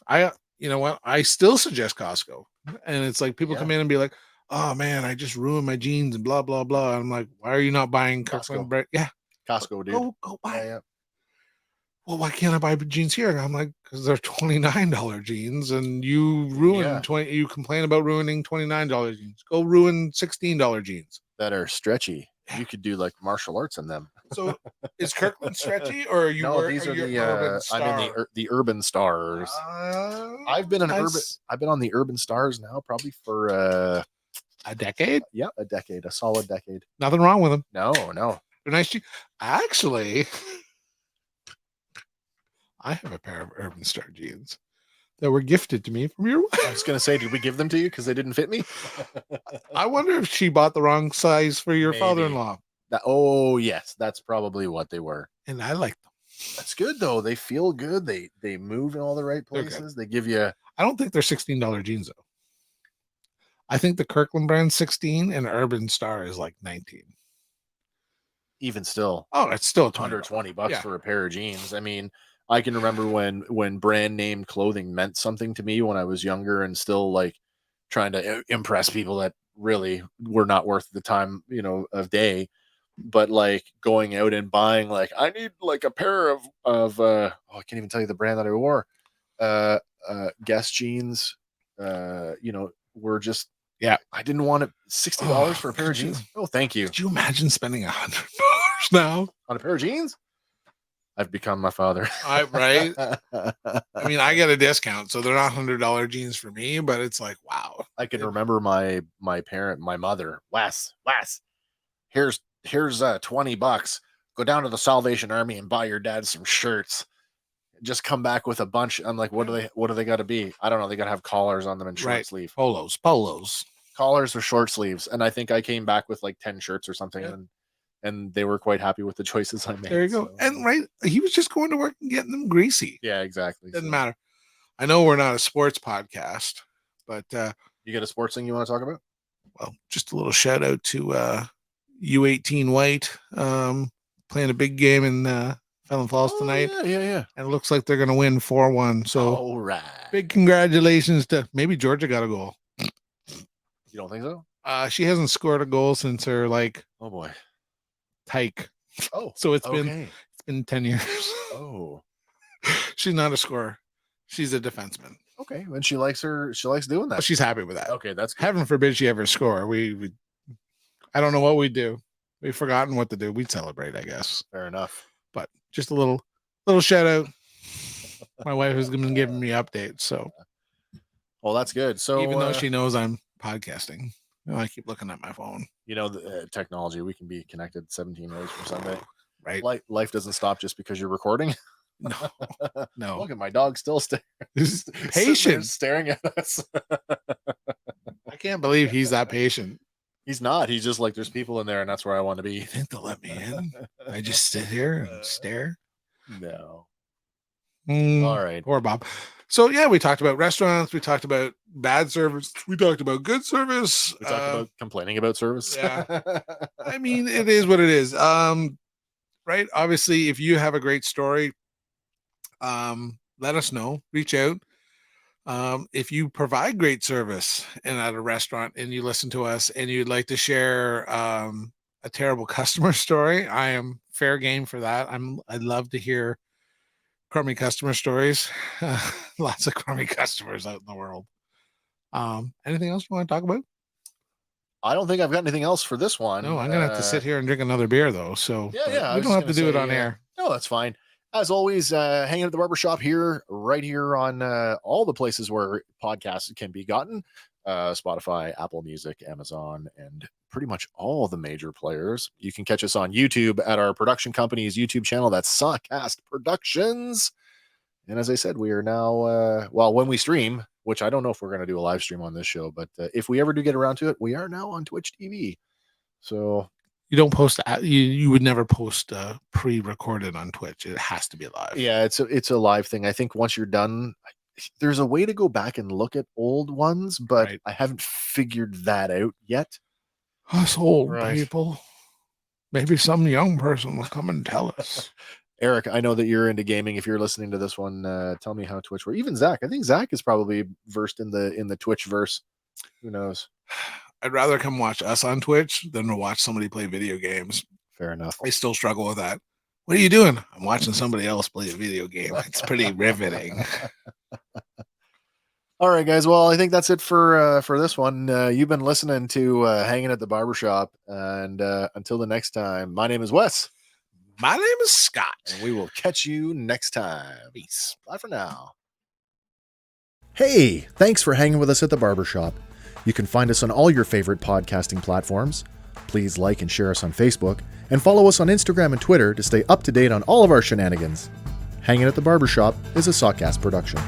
You know what? I still suggest Costco. And it's like people come in and be like, oh man, I just ruined my jeans and blah, blah, blah. I'm like, why are you not buying Kirkland brand? Yeah. Costco, dude. Go buy it. Well, why can't I buy jeans here? And I'm like, because they're $29 jeans and you ruin you complain about ruining $29 jeans. Go ruin $16 jeans. That are stretchy. You could do like martial arts in them. So is Kirkland stretchy or are you? No, these are the I'm in the Urban Stars. I've been I've been on the Urban Stars now probably for a decade. Yeah, a solid decade. Nothing wrong with them. No. They're nice. Actually, I have a pair of Urban Star jeans that were gifted to me from your wife. I was going to say, did we give them to you because they didn't fit me? I wonder if she bought the wrong size for your father-in-law. Oh, yes. That's probably what they were. And I like them. That's good, though. They feel good. They move in all the right places. They give you... I don't think they're $16 jeans, though. I think the Kirkland brand 16 and Urban Star is like 19. Even still. Oh, it's still $120 for a pair of jeans. I mean... I can remember when brand name clothing meant something to me when I was younger and still like trying to impress people that really were not worth the time, of day. But like going out and buying, like, I need like a pair of I can't even tell you the brand that I wore. Guess jeans, were just, I didn't want it $60 for a pair of jeans. Oh, thank you. Could you imagine spending $100 now on a pair of jeans? I've become my father. Right? I mean, I get a discount, so they're not $100 jeans for me, but it's like, wow. I can remember my mother, Wes, here's $20. Go down to the Salvation Army and buy your dad some shirts. Just come back with a bunch. I'm like, what do they got to be? I don't know. They got to have collars on them and short sleeve. Polos. Collars or short sleeves. And I think I came back with like 10 shirts or something. And they were quite happy with the choices I made. There you go. So. And he was just going to work and getting them greasy. Yeah, exactly. Doesn't matter. I know we're not a sports podcast, but you got a sports thing you want to talk about? Well, just a little shout out to U18 White playing a big game in Fallon Falls tonight. Yeah. And it looks like they're going to win 4-1. So, all right. Big congratulations to maybe Georgia got a goal. You don't think so? She hasn't scored a goal since her oh boy. Tyke. Oh, so it's been 10 years. Oh, she's not a scorer. She's a defenseman. Okay, and she likes doing that. Well, she's happy with that. Okay, that's good. Heaven forbid she ever score. We I don't know what we'd do. We've forgotten what to do. We'd celebrate, I guess. Fair enough. But just a little shout out. My wife has been giving me updates. So, well, that's good. So even though she knows I'm podcasting, I keep looking at my phone. The technology, we can be connected 17 ways from Sunday. Right. Life doesn't stop just because you're recording. No. Look at my dog still patient, staring at us. I can't believe he's that patient. He's not. He's just like, there's people in there, and that's where I want to be. You think they'll let me in? I just sit here and stare. No. All right. Or Bob. So yeah, we talked about restaurants. We talked about bad service. We talked about good service. We talked about complaining about service. Yeah. I mean, it is what it is. Right. Obviously, if you have a great story, let us know. Reach out. If you provide great service and at a restaurant and you listen to us and you'd like to share a terrible customer story, I am fair game for that. I'd love to hear crummy customer stories. Lots of crummy customers out in the world. Anything else you want to talk about? I don't think I've got anything else for this one. No, I'm gonna have to sit here and drink another beer though. So yeah, we don't have to do it on air. No, that's fine. As always, hanging at the barbershop here, right here on all the places where podcasts can be gotten. Spotify, Apple Music, Amazon, and pretty much all the major players. You can catch us on YouTube at our production company's YouTube channel. That's Sawcast Productions. And as I said, we are now, when we stream, which I don't know if we're going to do a live stream on this show, but if we ever do get around to it, we are now on Twitch TV. So you don't post you would never post pre-recorded on Twitch. It has to be live. Yeah, it's a live thing. I think once you're done, there's a way to go back and look at old ones, but right. I haven't figured that out yet. Us old people. Maybe some young person will come and tell us. Eric, I know that you're into gaming. If you're listening to this one, tell me how Twitch works. Even Zach, I think Zach is probably versed in the Twitch verse. Who knows? I'd rather come watch us on Twitch than to watch somebody play video games. Fair enough. I still struggle with that. What are you doing? I'm watching somebody else play a video game. It's pretty riveting. All right, guys. Well, I think that's it for this one. You've been listening to Hanging at the Barbershop. And until the next time, my name is Wes. My name is Scott. And we will catch you next time. Peace. Bye for now. Hey, thanks for hanging with us at the Barbershop. You can find us on all your favorite podcasting platforms. Please like and share us on Facebook, and follow us on Instagram and Twitter to stay up to date on all of our shenanigans. Hanging at the Barbershop is a Sawcast production.